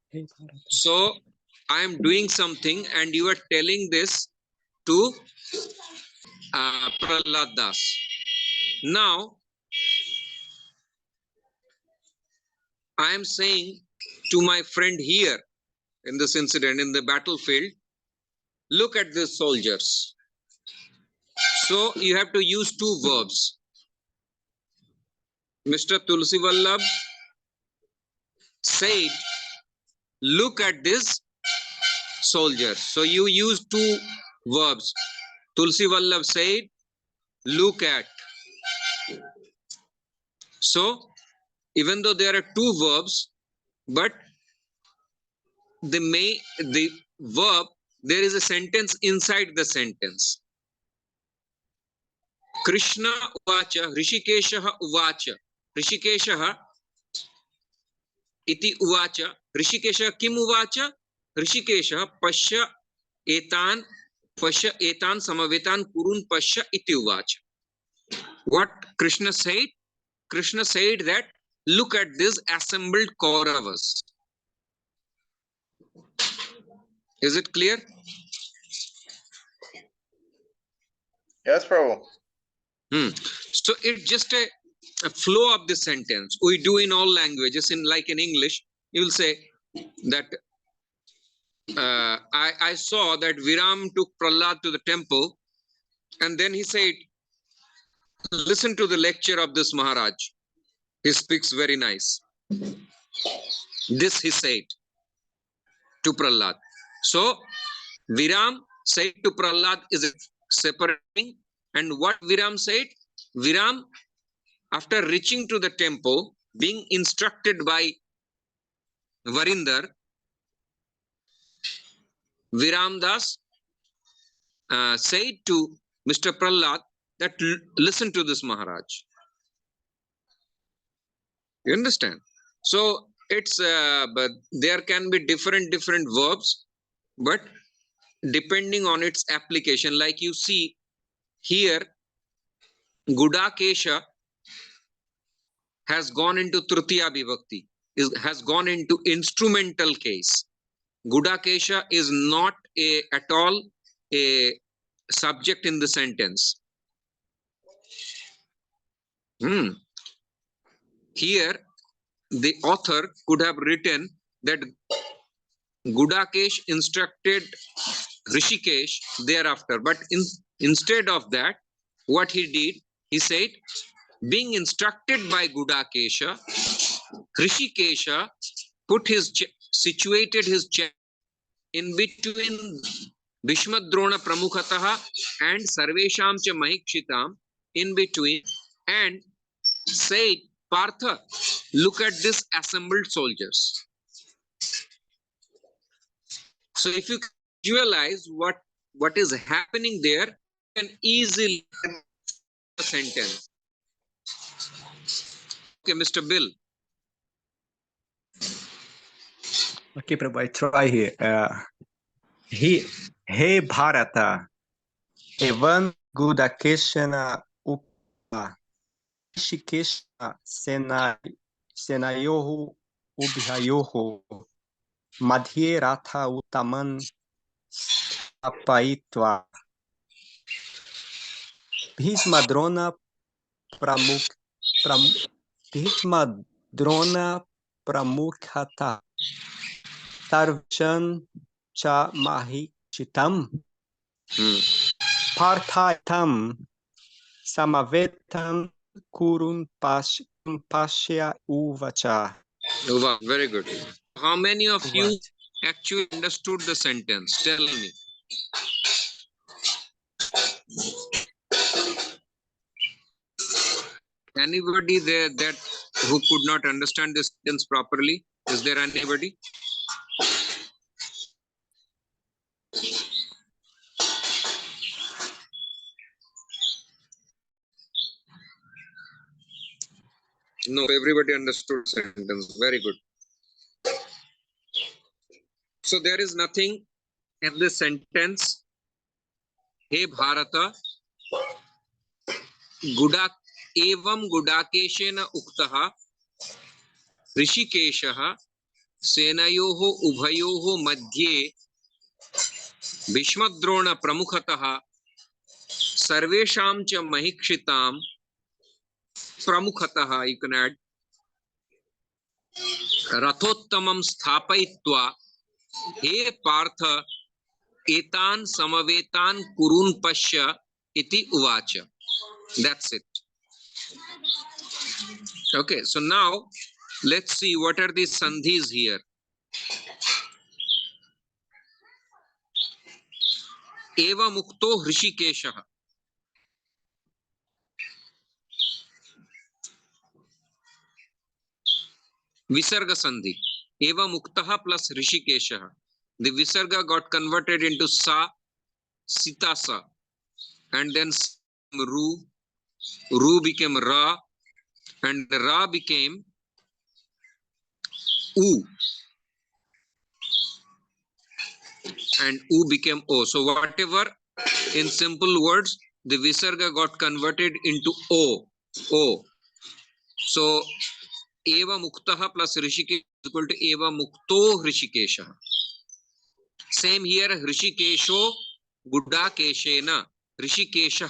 So I am doing something and you are telling this to Prahlad Das. Now, I am saying to my friend here in this incident, in the battlefield, look at these soldiers. So you have to use two verbs. Mr. Tulasi Vallabha said, look at this soldier. So you use two verbs. Tulasi Vallabha said, look at. So even though there are two verbs, but the verb, there is a sentence inside the sentence. Krishna uvacha, Rishikeshaha uvacha. Rishikeshaha iti uvacha. Rishikesha kim uvacha? Rishikesha pasya etan samavetan kurun pasya iti uvacha. What Krishna said? Krishna said that look at this assembled Kauravas. Is it clear? Yes, Prabhu. So it's just a flow of the sentence. We do in all languages. Like in English, you will say that I saw that Viram took Prahlad to the temple, and then he said, listen to the lecture of this Maharaj. He speaks very nice. This he said to Prahlad. So Viram said to Prahlad is a separate thing. And what Viram said? Viram, after reaching to the temple, being instructed by Varinder, Viram Das said to Mr. Prahlad that listen to this Maharaj. You understand? So it's but there can be different verbs, but depending on its application, like you see here, Gudakesha has gone into Tritiya Vibhakti, has gone into instrumental case. Gudakesha is not at all a subject in the sentence. Here, the author could have written that Gudakesh instructed Rishikesh thereafter, but instead of that, what he did, he said, being instructed by Gudakesha, Rishikesha situated his chariot in between Bhishmadrona Pramukhataha and Sarvesham cha Mahikshitam, in between, and said, Partha, look at this assembled soldiers. So if you visualize what is happening there, you can easily a sentence. Okay, Mr. Bill. Okay, Prabhu, I try here. Hey Bharata, Evan Gudakeshana Uppa Shikeshna Senayohu Ubhayohu Madhye Ratha Utaman Sthapaitva Bhishma Drona Bhishma Drona Pramukhata Tarvachan Cha Mahikshitam Parthaitam Samavetam Kurun Pashya Uvacha. Wow, very good. How many of you What? actually understood the sentence? Tell me. Anybody there that who could not understand this sentence properly? Is there anybody? No, everybody understood the sentence. Very good. So there is nothing in this sentence. Hey Bharata, Gudak evam Gudakeshena uktaha Rishikeshaha Senayoho Ubhayoho Madhye Bhishmadrona Pramukhatah Sarvesham cha Mahikshitam Pramukhatah, you can add Rathottamam Sthapaitva He Partha Etan Samavetan Kurun Pashya Iti Uvacha. That's it. Okay, so now let's see what are the sandhis here. Eva Mukto Hrishikeshaha. Visarga Sandhi. Eva Muktaha plus Rishikeshaha. The Visarga got converted into Sa, Sitasa, and then Ru. Ru became Ra, and the Ra became U, and U became O. So whatever in simple words, the Visarga got converted into O. O. So Eva Muktaha plus Rishikesh is equal to Eva Mukto Hrishikesha. Same here, Hrishikesho Gudakeshena. Hrishikesha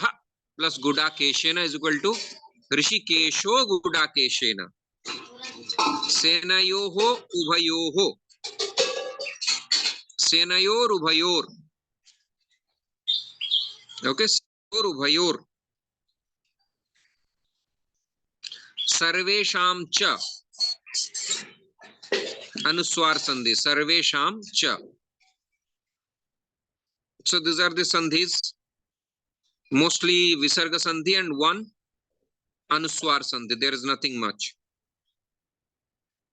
plus Gudakeshena is equal to Hrishikesho Gudakeshena. Senayoho Ubhayoho. Senayor Ubhayor. Okay, Senayor Ubhayor. Sarvesham cha. Anuswar Sandhi. Sarvesham cha. So these are the sandhis. Mostly Visarga Sandhi and one Anuswar Sandhi. There is nothing much.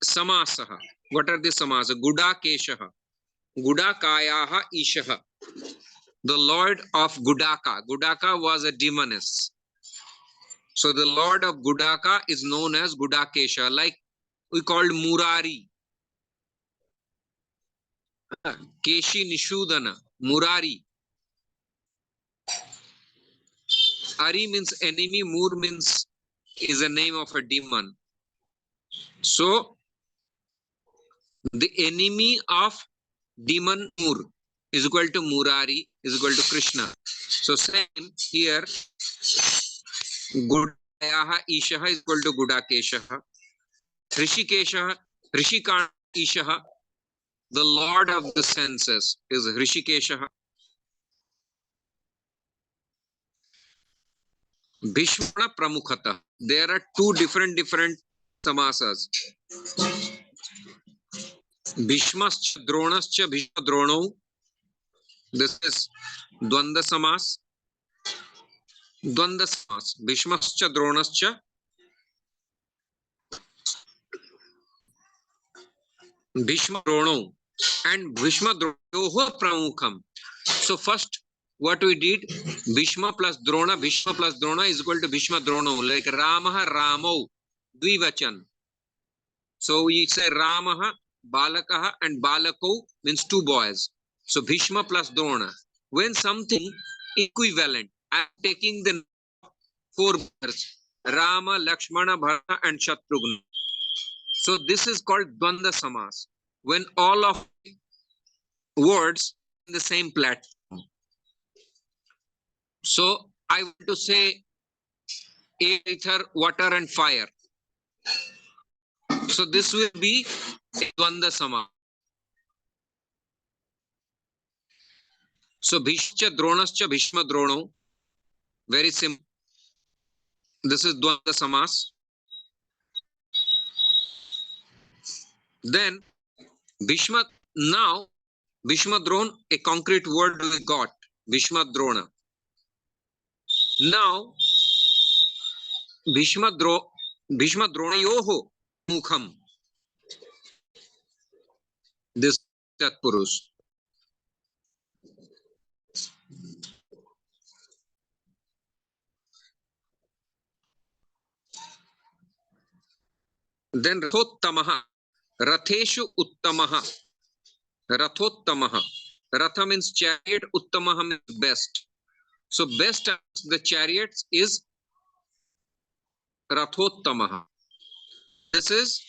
Samasaha. What are the samasa? Gudakeshaha. Gudakayaha Ishaha. The Lord of Gudaka. Gudaka was a demoness. So the Lord of Gudaka is known as Gudakesha. Like we called Murari. Keshi Nishudana. Murari. Ari means enemy. Mur means is a name of a demon. So the enemy of demon Mur is equal to Murari is equal to Krishna. So same here, Gudayaha Ishaha is equal to Gudakeshaha. Rishikeshaha, Rishikant Ishaha, the Lord of the senses is Rishikeshaha. Bhishma Pramukhata. There are two different samasas. Bhishmascha Dronascha Bhishma Drono. This is Dvanda Samas. Dvanda Samas. Bhishmascha Dronascha. Bhishma Drono. And Bhishma Drono Pramukham. So first, what we did, Bhishma plus Drona is equal to Bhishma Drono. Like Ramaha Ramo. Dvivachan. So we say Ramaha, Balakaha and Balako means two boys. So Bhishma plus Drona. When something equivalent. I am taking the 4 brothers, Rama, Lakshmana, Bharata, and Shatrughna. So this is called Dvanda Samas, when all of words in the same platform. So I want to say air, ether, water, and fire. So this will be Dvanda Sama. So Bhishcha Dronascha Bhishma Drono. Very simple. This is Dvanda Samas. Then Bhishma, now Bhishma Dron, a concrete word we got. Bhishma Drona. Now Bhishma Dronayoho Mukham. This Tatpurush. Then Rathottamaha. Ratheshu Uttamaha. Rathottamaha. Ratha means chariot, Uttamaha means best. So best of the chariots is Rathottamaha. This is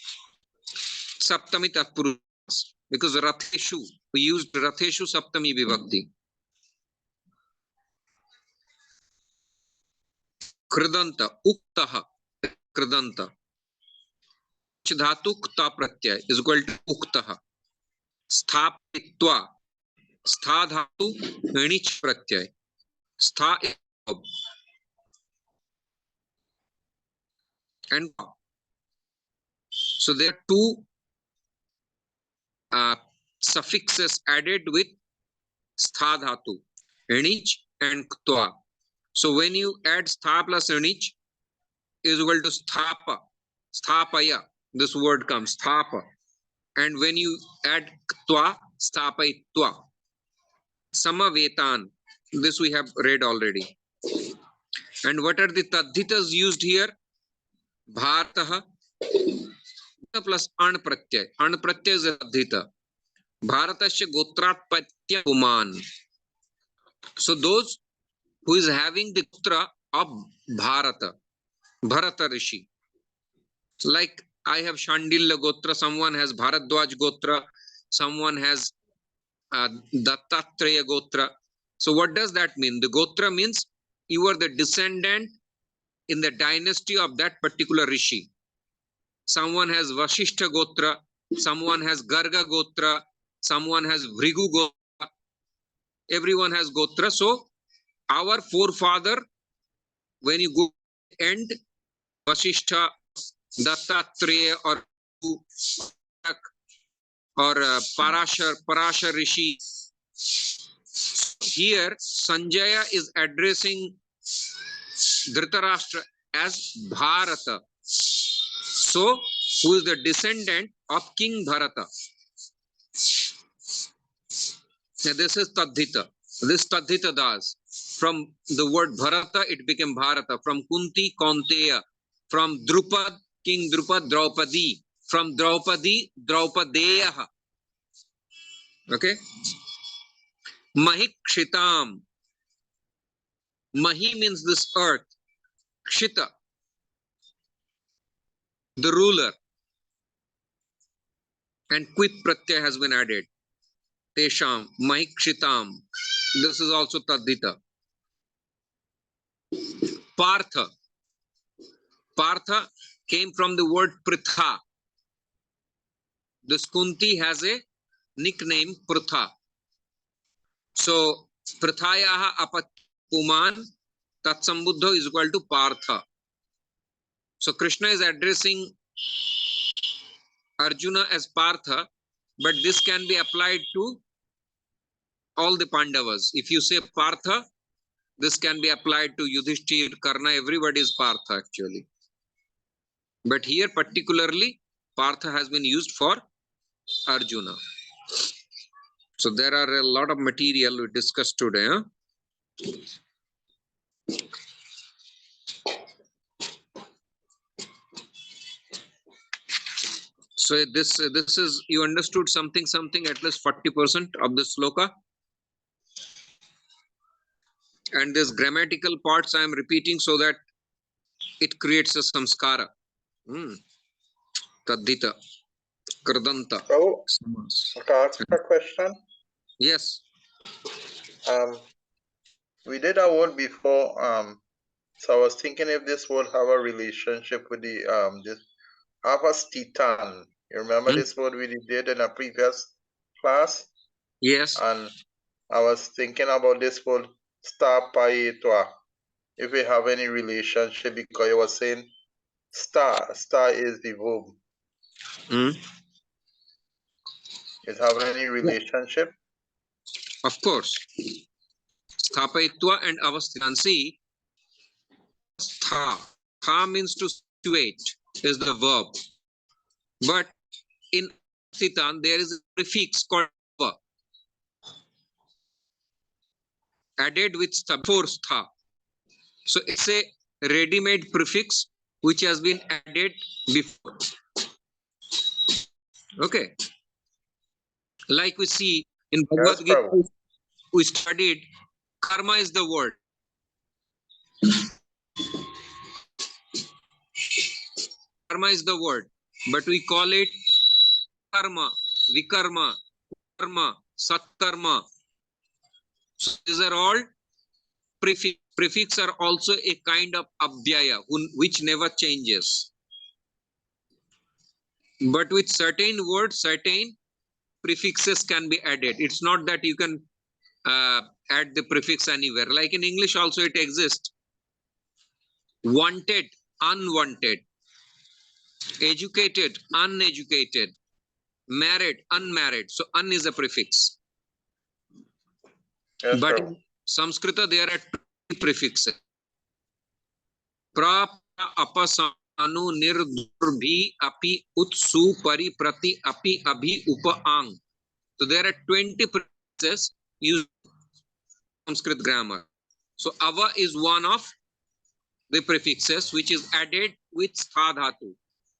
Saptami Tatpurus. Because Ratheshu, we used Ratheshu Saptami Vibhakti. Kridanta, Uktaha, Kridanta. Dhatu Kta Pratyay is equal to Uktaha. Sthapitva, Stha Dhatu, Nich Pratyay. Stha is verb. And so there are two suffixes added with Stha Dhatu, Nich and Ktwa. So when you add Stha plus Nich is equal to Sthapa, Sthapaya. This word comes, Sthapa. And when you add Ktwa, Sthapaitva. Samavetan. This we have read already. And what are the Tadhitas used here? Bharataha plus An Pratyay. An Pratyay is a Tadhita. Bharatasya Gotratpatya Puman. So those who is having the Gotra of Bharata, Bharata Rishi. Like I have Shandilya Gotra, someone has Bharadwaj Gotra, someone has Dattatreya Gotra. So what does that mean? The Gotra means you are the descendant in the dynasty of that particular Rishi. Someone has Vasishtha Gotra, someone has Garga Gotra, someone has Vrigu Gotra. Everyone has Gotra. So our forefather, when you go end, Vasishtha, Dattatreya or Parashar Rishi. Here Sanjaya is addressing Dhritarashtra as Bharata. So who is the descendant of King Bharata. Now, this is Tadhita. This Tadhita Das. From the word Bharata, it became Bharata. From Kunti, Kaunteya. From Drupad, King Drupad, Draupadi. From Draupadi, Draupadeyaha. Okay. Mahikshitam. Mahi means this earth. Kshita, the ruler. And Quip Pratyay has been added. Tesham, Mahikshitam. This is also Tadhita. Partha. Partha came from the word Pritha. This Kunti has a nickname Pritha. So Prithayaha apat Puman Tatsambuddha is equal to Partha. So Krishna is addressing Arjuna as Partha, but this can be applied to all the Pandavas. If you say Partha, this can be applied to Yudhishthir, Karna, everybody is Partha actually. But here particularly, Partha has been used for Arjuna. So there are a lot of material we discussed today. Huh? So this is, you understood something at least 40% of the sloka. And this grammatical parts I am repeating so that it creates a samskara. Tadita, kardanta. So, can I ask a question? Yes. We did a word before. So I was thinking if this word have a relationship with the this avastitan. You remember this word we did in a previous class? Yes. And I was thinking about this word stapaitwa. If we have any relationship, because you were saying star is the verb. It have any relationship? Of course. Sthapaitva and avasthitan. See, stha means to situate is the verb. But in avasthitan, there is a prefix called va added with stha before stha. So it's a ready-made prefix which has been added before. Okay. Like we see in Bhagavad Gita, we studied karma is the word. Karma is the word, but we call it karma, vikarma, karma, satkarma. So these are all prefix. Prefix are also a kind of abhyaya which never changes. But with certain words, certain prefixes can be added. It's not that you can add the prefix anywhere. Like in English also it exists. Wanted, unwanted. Educated, uneducated. Married, unmarried. So un is a prefix. Yes, but sir. in Sanskrita there are two prefixes. Pra, apasanu, nirdurbi, api, utsu, pari, prati, api, abhi, upa, ang. So there are 20 prefixes used in Sanskrit grammar. So ava is one of the prefixes which is added with stha dhatu.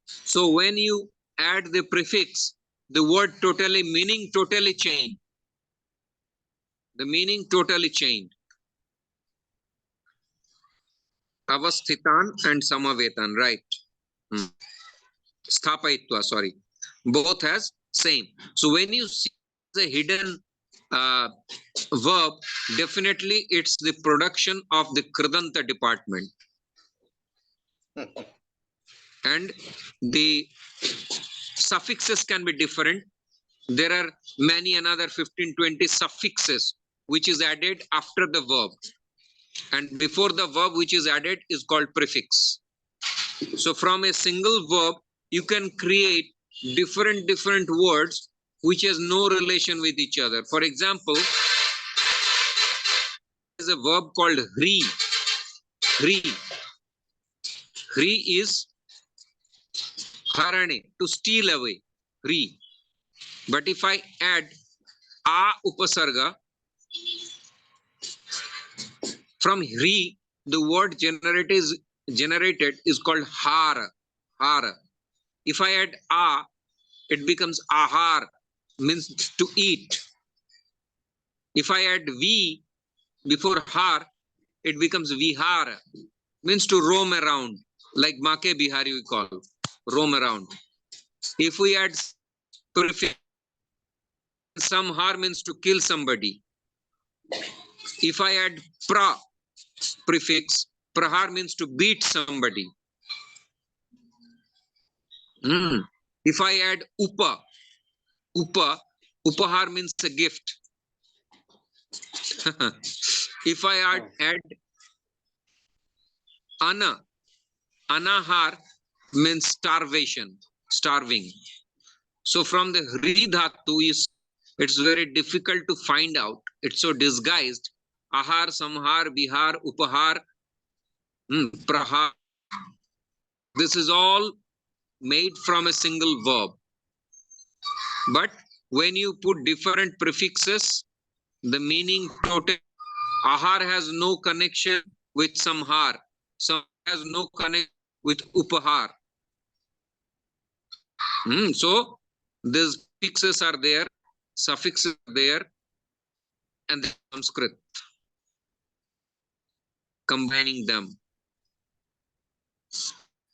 So when you add the prefix, the word meaning totally changed. The meaning totally changed. Avasthitan and samavetan, right? Sthapaitva, sorry. Both has same. So when you see the hidden verb, definitely it's the production of the Kridanta department. And the suffixes can be different. There are many another 15-20 suffixes which is added after the verb. And before the verb which is added is called prefix. So from a single verb, you can create different words which has no relation with each other. For example, there is a verb called hri. Hri. Hri is harane, to steal away. Hri. But if I add a upasarga, from hri, the word generated is called har. Har. If I add a, it becomes ahar, means to eat. If I add v before har, it becomes vihar, means to roam around, like make bihari we call, roam around. If we add prefix, samhar means to kill somebody. If I add pra prefix, prahar means to beat somebody. If I add upahar means a gift. If I add anahar means starvation, starving. So from the hri dhatu, it's very difficult to find out. It's so disguised. Ahar, samhar, bihar, upahar, prahar. This is all made from a single verb. But when you put different prefixes, the meaning total. Ahar has no connection with samhar. Samhar has no connection with upahar. So these prefixes are there, suffixes are there, and the Sanskrit. combining them.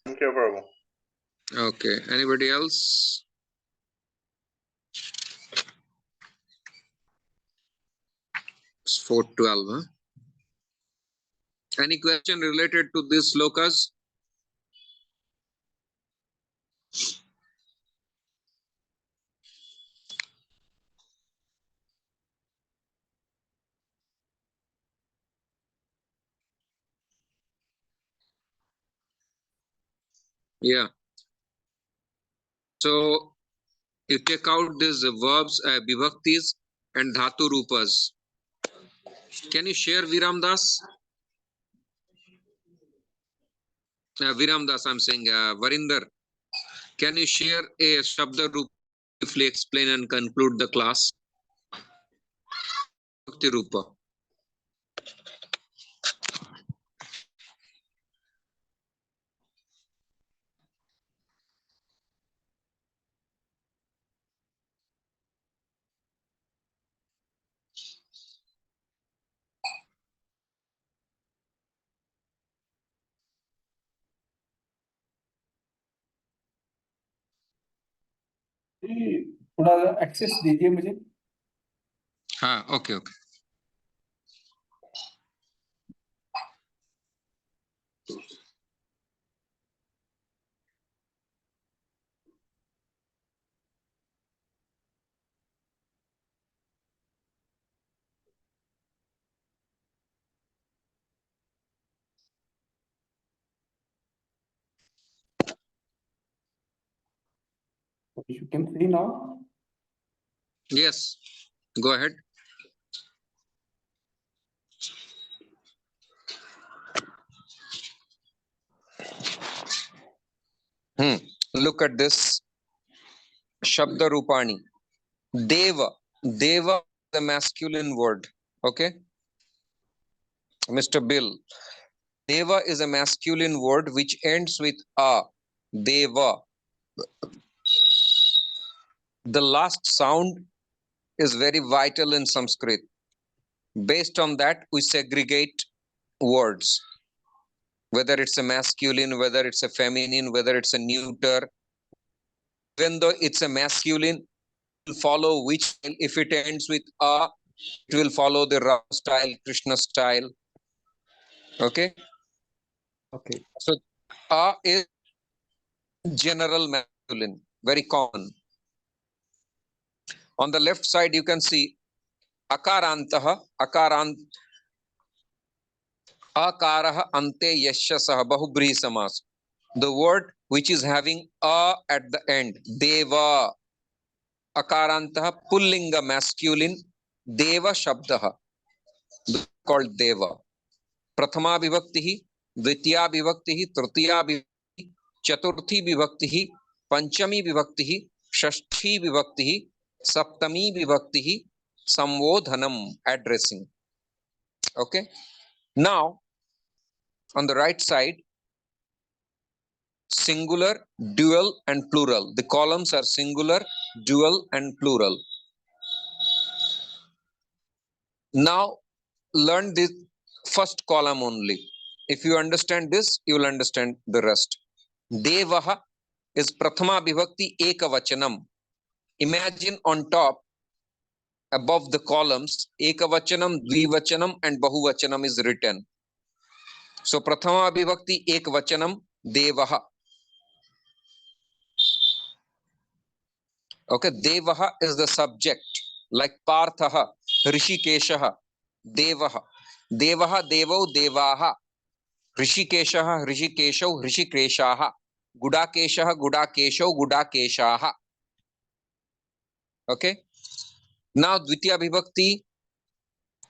Thank you, Prabhu. Okay, anybody else? It's 4:12, huh? Any question related to this slokas? Yeah. So you take out these verbs, vibhaktis and dhatu rupas. Can you share Viram Das? Viram Das, I'm saying, Varinder. Can you share a Shabda Rupa, briefly explain and conclude the class? Bhakti Rupa. थोड़ा access दीजिए मुझे. हाँ, okay, okay. You can see now. Yes, go ahead. Look at this. Shabda Rupani. Deva. Deva is the masculine word. Okay. Mr. Bill. Deva is a masculine word which ends with a. Deva. The last sound is very vital in Sanskrit. Based on that, we segregate words. Whether it's a masculine, whether it's a feminine, whether it's a neuter. Even though it's a masculine, it will follow which style. If it ends with a, it will follow the Ram style, Krishna style. Okay? Okay. So, a is general masculine, very common. On the left side, you can see akarantaha, akaraha ante yashasah, bahubri samas. The word which is having a at the end, deva, akarantaha, pullinga masculine, deva shabdaha, called deva. Prathama vibhaktihi, dvitiya vibhaktihi, tritiya vibhaktihi, chaturthi vibhaktihi, panchami vibhaktihi, shashthi vibhaktihi, saptami vibhaktihi, samvodhanam, addressing. Okay. Now, on the right side, singular, dual, and plural. The columns are singular, dual, and plural. Now, learn this first column only. If you understand this, you will understand the rest. Devaha is prathama vibhakti ekavachanam. Imagine on top, above the columns, ekavachanam, dvivachanam, and bahuvachanam is written. So, prathama vibhakti ekavachanam, devaha. Okay, devaha is the subject, like parthaha, rishikeshaha, devaha. Devaha, devo, devaha. Rishikeshaha, rishikeshau, rishikeshaha. Gudakeshaha, gudakeshau, gudakeshaha. Okay. Now, dvitiya vibhakti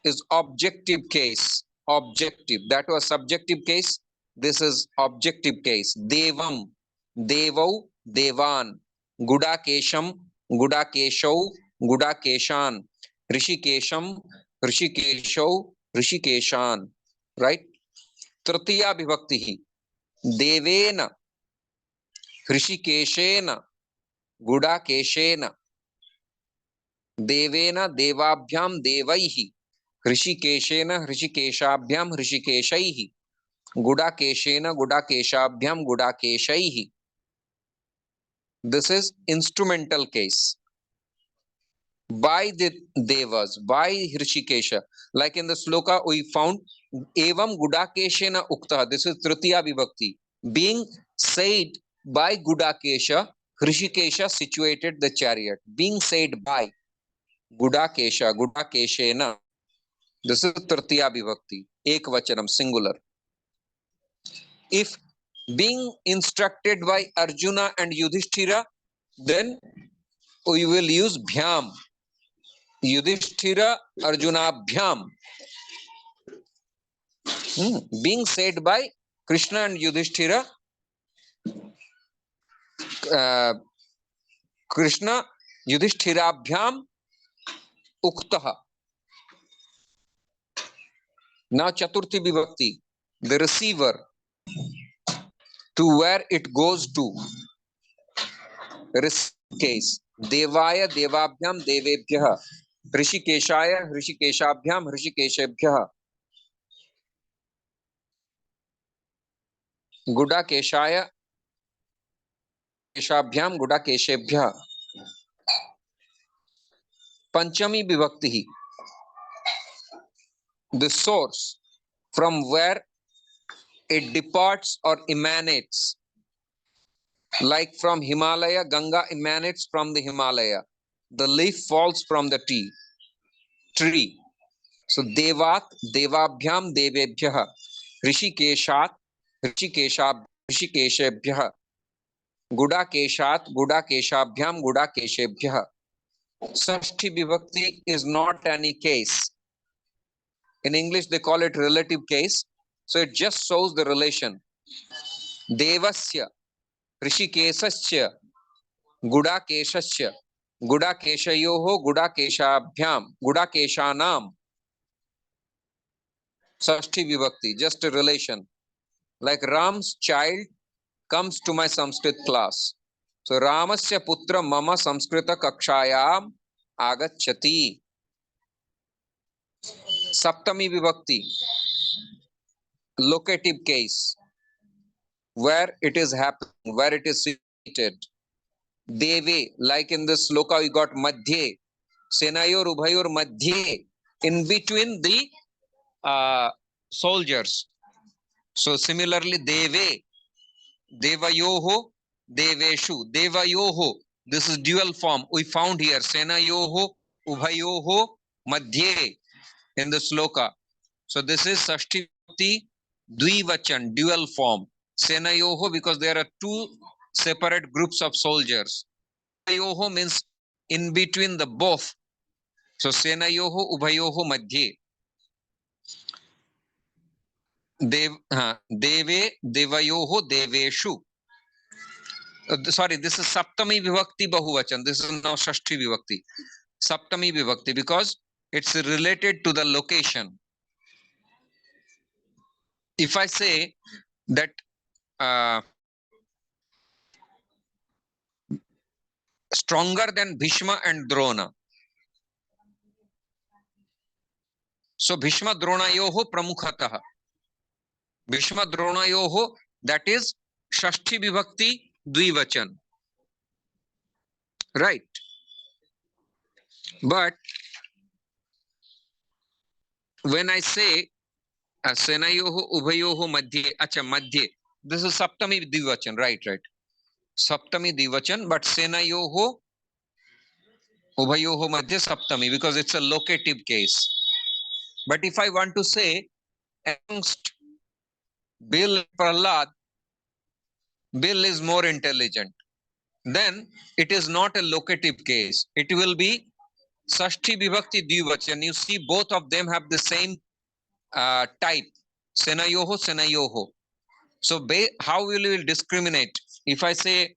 is objective case. Objective. That was subjective case. This is objective case. Devam, devau, devan. Gudakesham, gudakeshau, gudakeshan. Rishikesham, rishikeshau, rishikeshan. Right? Tritiya vibhakti. Devena, rishikeshena, gudakeshena. Devena, devabhyam, devaihi. Hrishikeshena, hrishikeshabhyam, hrishikeshaihi. Gudakeshena, Gudakeshabhyam, Gudakeshaihi. This is instrumental case. By the devas, by Hrishikesha. Like in the sloka we found Evam Gudakeshena Ukta. This is Tritiya Vibhakti. Being said by Gudakesha, Hrishikesha situated the chariot. Being said by Gudakesha, Gudakeshena. This is Tritiya Vibhakti. Ekvachanam, singular. If being instructed by Arjuna and Yudhishthira, then we will use Bhyam. Yudhishthira, Arjuna, Bhyam. Being said by Krishna and Yudhishthira, Krishna, Yudhishthira, Bhyam, Uktaha. Now Chaturthi Vibhakti, the receiver, to where it goes to. Case. Devaya, Devabhyam, Devebhyaha. Hrishikeshaya, Hrishikeshabhyam, Hrishikeshebhyaha. Gudakeshaya, Keshabhyam, Gudakeshebhyaha. Panchami Vibhakti. The source from where it departs or emanates. Like from Himalaya, Ganga emanates from the Himalaya. The leaf falls from the tree. So Devat, Devabhyam, Devebhyaha. Rishikeshat, Rishikeshab, Rishikeshebhyaha. Gudakeshat, Gudakeshabhyam, Gudakeshebhyaha. Sashti Vibhakti is not any case. In English they call it relative case. So it just shows the relation. Devasya, Rishikesasya, Gudakeshasya, Gudakeshayoho, Gudakeshabhyam, Gudakeshanam. Sashti Vibhakti, just a relation. Like Ram's child comes to my Sanskrit class. So Ramasya putra mama Samskrita kakshayam agacchati. Saptami Vibhakti, locative case, where it is happening, where it is situated. Deve, like in this sloka we got Madhye, Senayor Ubhayor Madhye, in between the soldiers. So similarly, Deve, Devayoho, Deveshu, Devayoho. This is dual form. We found here Senayoho, Ubhayoho, Madhye in the sloka. So this is Sashti Dvivachan, dual form. Senayoho, because there are two separate groups of soldiers. Senayoho means in between the both. So Senayoho, Ubhayoho, Madhye. Deve, Devayoho, Deveshu. Sorry, this is Saptami Vibhakti Bahuvachan. This is now Shashti Vibhakti. Saptami Vibhakti, because it's related to the location. If I say that stronger than Bhishma and Drona. So Bhishma Dronayoho Pramukhataha. Bhishma Dronayoho, that is Shashti Vibhakti Dvivachan. Right. But when I say Senayoho Ubhayoho Madhye, Acha Madhye, this is Saptami Dvivachan, right. Saptami Dvivachan, but Senayoho Ubhayoho Madhye Saptami, because it's a locative case. But if I want to say amongst Bill and Prahlad, Bill is more intelligent, then it is not a locative case. It will be Sashti Vibhakti Dvivachan. You see, both of them have the same type. Senayoho, Senayoho. So how will you discriminate? If I say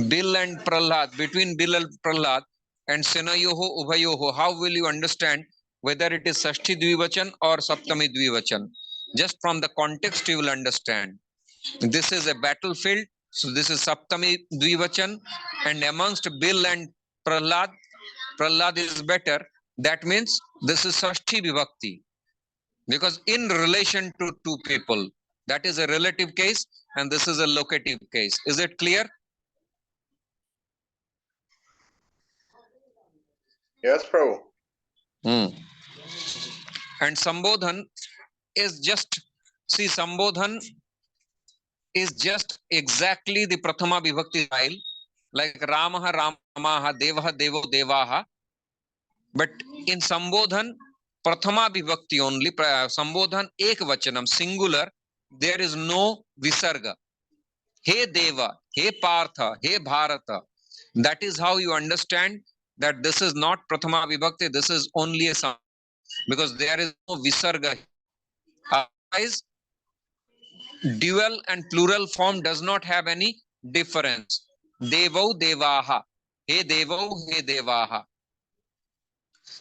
Bill and Prahlad, between Bill and Prahlad and Senayoho, Ubhayoho, how will you understand whether it is Sashti Dvivachan or Saptami Dvivachan? Just from the context you will understand. This is a battlefield, so this is Saptami Dvivachan, and amongst Bill and Prahlad, Prahlad is better. That means this is Sashti Vibhakti, because in relation to two people, That is a relative case and this is a locative case. Is it clear? Yes, Prabhu. And Sambodhan is just, see, Sambodhan is just exactly the Prathama Vibhakti style, like Ramaha, Ramaha, Devaha, Devo, Devaha. But in Sambodhan, Prathama Vibhakti only, Sambodhan Ekvachanam, singular, there is no Visarga. He Deva, He Partha, He Bharata. That is how you understand that this is not Prathama Vibhakti, this is only a Sambodhan, because there is no Visarga. Otherwise, dual and plural form does not have any difference. Devo Devaha. He Devo, He Devaha.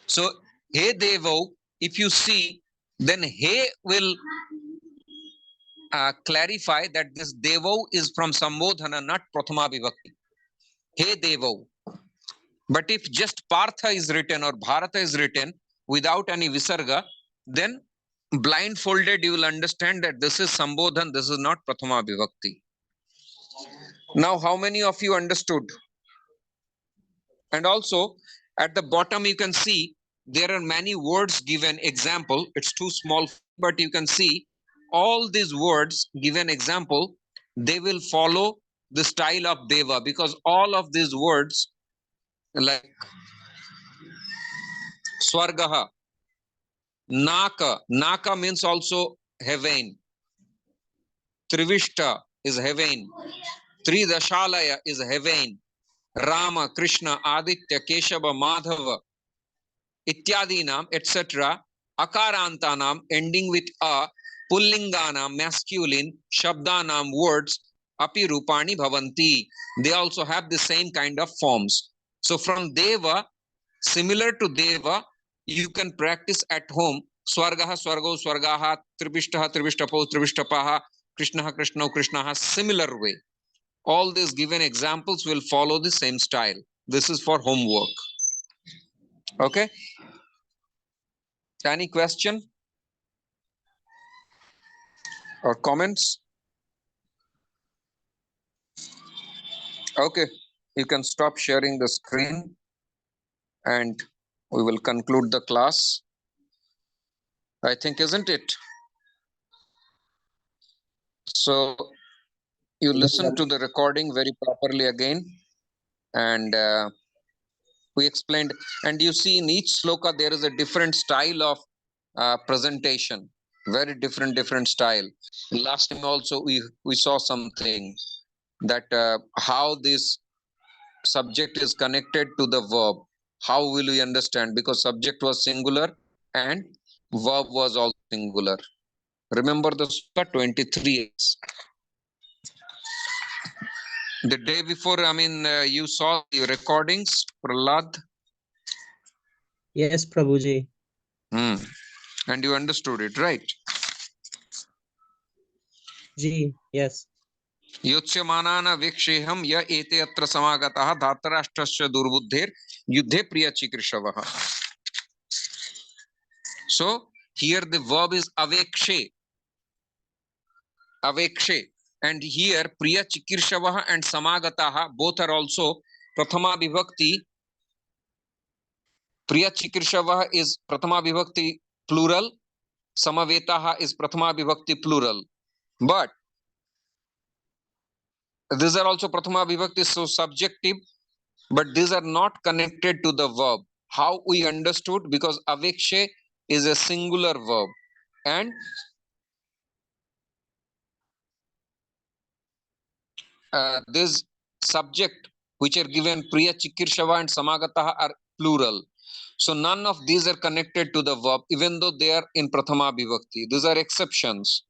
So, He Devo, if you see, then He will clarify that this Devo is from Sambodhana, not Prathama Vibhakti. He Devo. But if just Partha is written or Bharata is written without any Visarga, then blindfolded you will understand that this is Sambodhan, this is not Prathama Vibhakti. Now, how many of you understood? And also, at the bottom you can see there are many words given example. It's too small, but you can see all these words given example, they will follow the style of Deva, because all of these words like Swargaha, Naka, Naka means also heaven, Trivishta is heaven, Tridashalaya is heaven, Rama, Krishna, Aditya, Keshava, Madhava, Ityadinam, etc. Akarantanam, ending with a, Pullinganam, masculine, Shabdanam, words, Api Rupani Bhavanti. They also have the same kind of forms. So from Deva, similar to Deva, you can practice at home. Swargaha, Swargo, Swargaha, Tribishtaha, Tribishtapo, Tribishtapaha, Krishnaha, Krishno, Krishnaha, similar way. All these given examples will follow the same style. This is for homework. Okay. Any question or comments? Okay. You can stop sharing the screen and we will conclude the class. I think, isn't it? So you listen to the recording very properly again, and we explained, and you see in each sloka there is a different style of presentation, very different style. Last time also we saw something that how this subject is connected to the verb. How will we understand? Because subject was singular and verb was also singular. Remember the sloka 23. The day before, you saw the recordings, Prahlad? Yes, Prabhuji. And you understood it, right? Ji, yes. Yotsyamana viksheham ya ete atra samagataha dhatarashtrasya durbuddhir yuddhe priya chikrishavaha. So, here the verb is avekshe. Avekshe. And here priya chikrishavaha and samagataha, both are also prathama vibhakti. Priya chikrishavaha is prathama vibhakti plural. Samavetaha is prathama vibhakti plural. But these are also prathama vibhakti, so subjective, but these are not connected to the verb. How we understood? Because avekshe is a singular verb, and this subject which are given priya chikirshava and samagataha are plural. So none of these are connected to the verb, even though they are in prathama vibhakti. These are exceptions.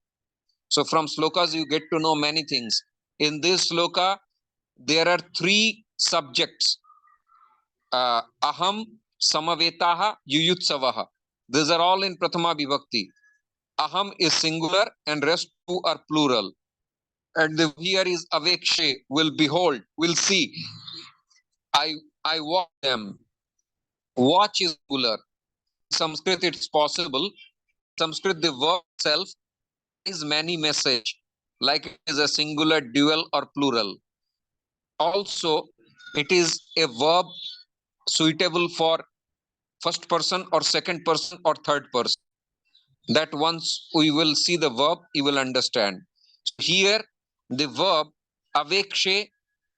So from slokas you get to know many things. In this sloka, there are three subjects. Aham, Samavetaha, Yuyutsavaha. These are all in Prathama Vibhakti. Aham is singular and rest two are plural. And the here is Avekshe, will behold, will see. I watch them. Watch is singular. In Sanskrit it's possible. Sanskrit, the verb itself carries many message, like it is a singular, dual, or plural. Also, it is a verb suitable for first person or second person or third person. That once we will see the verb, you will understand. So here, the verb avekshe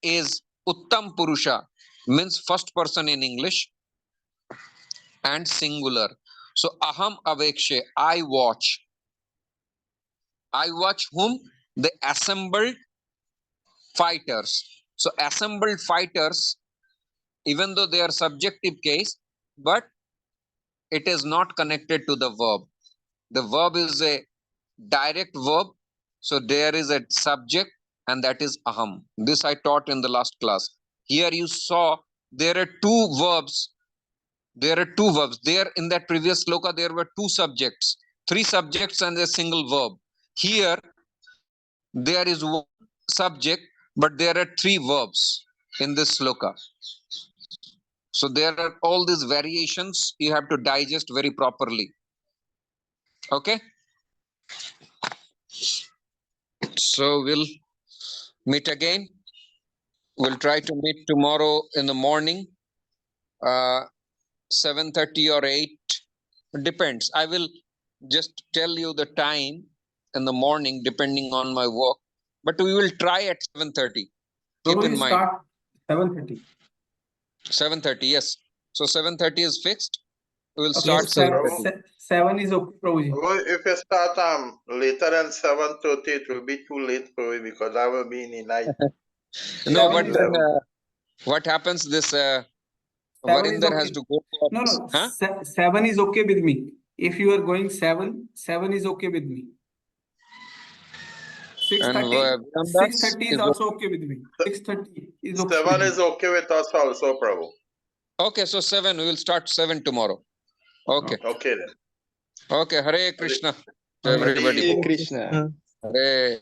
is uttam purusha, means first person in English, and singular. So aham avekshe, I watch. I watch whom? The assembled fighters. So assembled fighters, even though they are subjective case, but it is not connected to the verb. The verb is a direct verb. So there is a subject, and that is aham. This I taught in the last class. Here you saw there are two verbs. There are two verbs. There in that previous sloka, there were two subjects, three subjects and a single verb. Here there is one subject, but there are three verbs in this sloka. So there are all these variations you have to digest very properly. Okay. So we'll meet again. We'll try to meet tomorrow in the morning, 7:30 or 8. Depends. I will just tell you the time in the morning depending on my work. But we will try at 7:30. Keep in mind. Start 7:30. 7:30, yes. So 7:30 is fixed. We will Okay, start 7 is okay, Prabhuji. Well, if you start later than 7:30, it will be too late for me because I will be in the night. No, but then, 7. what happens? This 7 is Varinder okay. has to go to office. No, Huh? 7 is okay with me. If you are going 7 is okay with me. 6:30 is also okay with me. 6:30 is okay. 7 is okay with us also, Prabhu. Okay, so 7. We will start 7 tomorrow. Okay. Okay then. Okay. Hare Krishna to Hare everybody. Krishna. Hare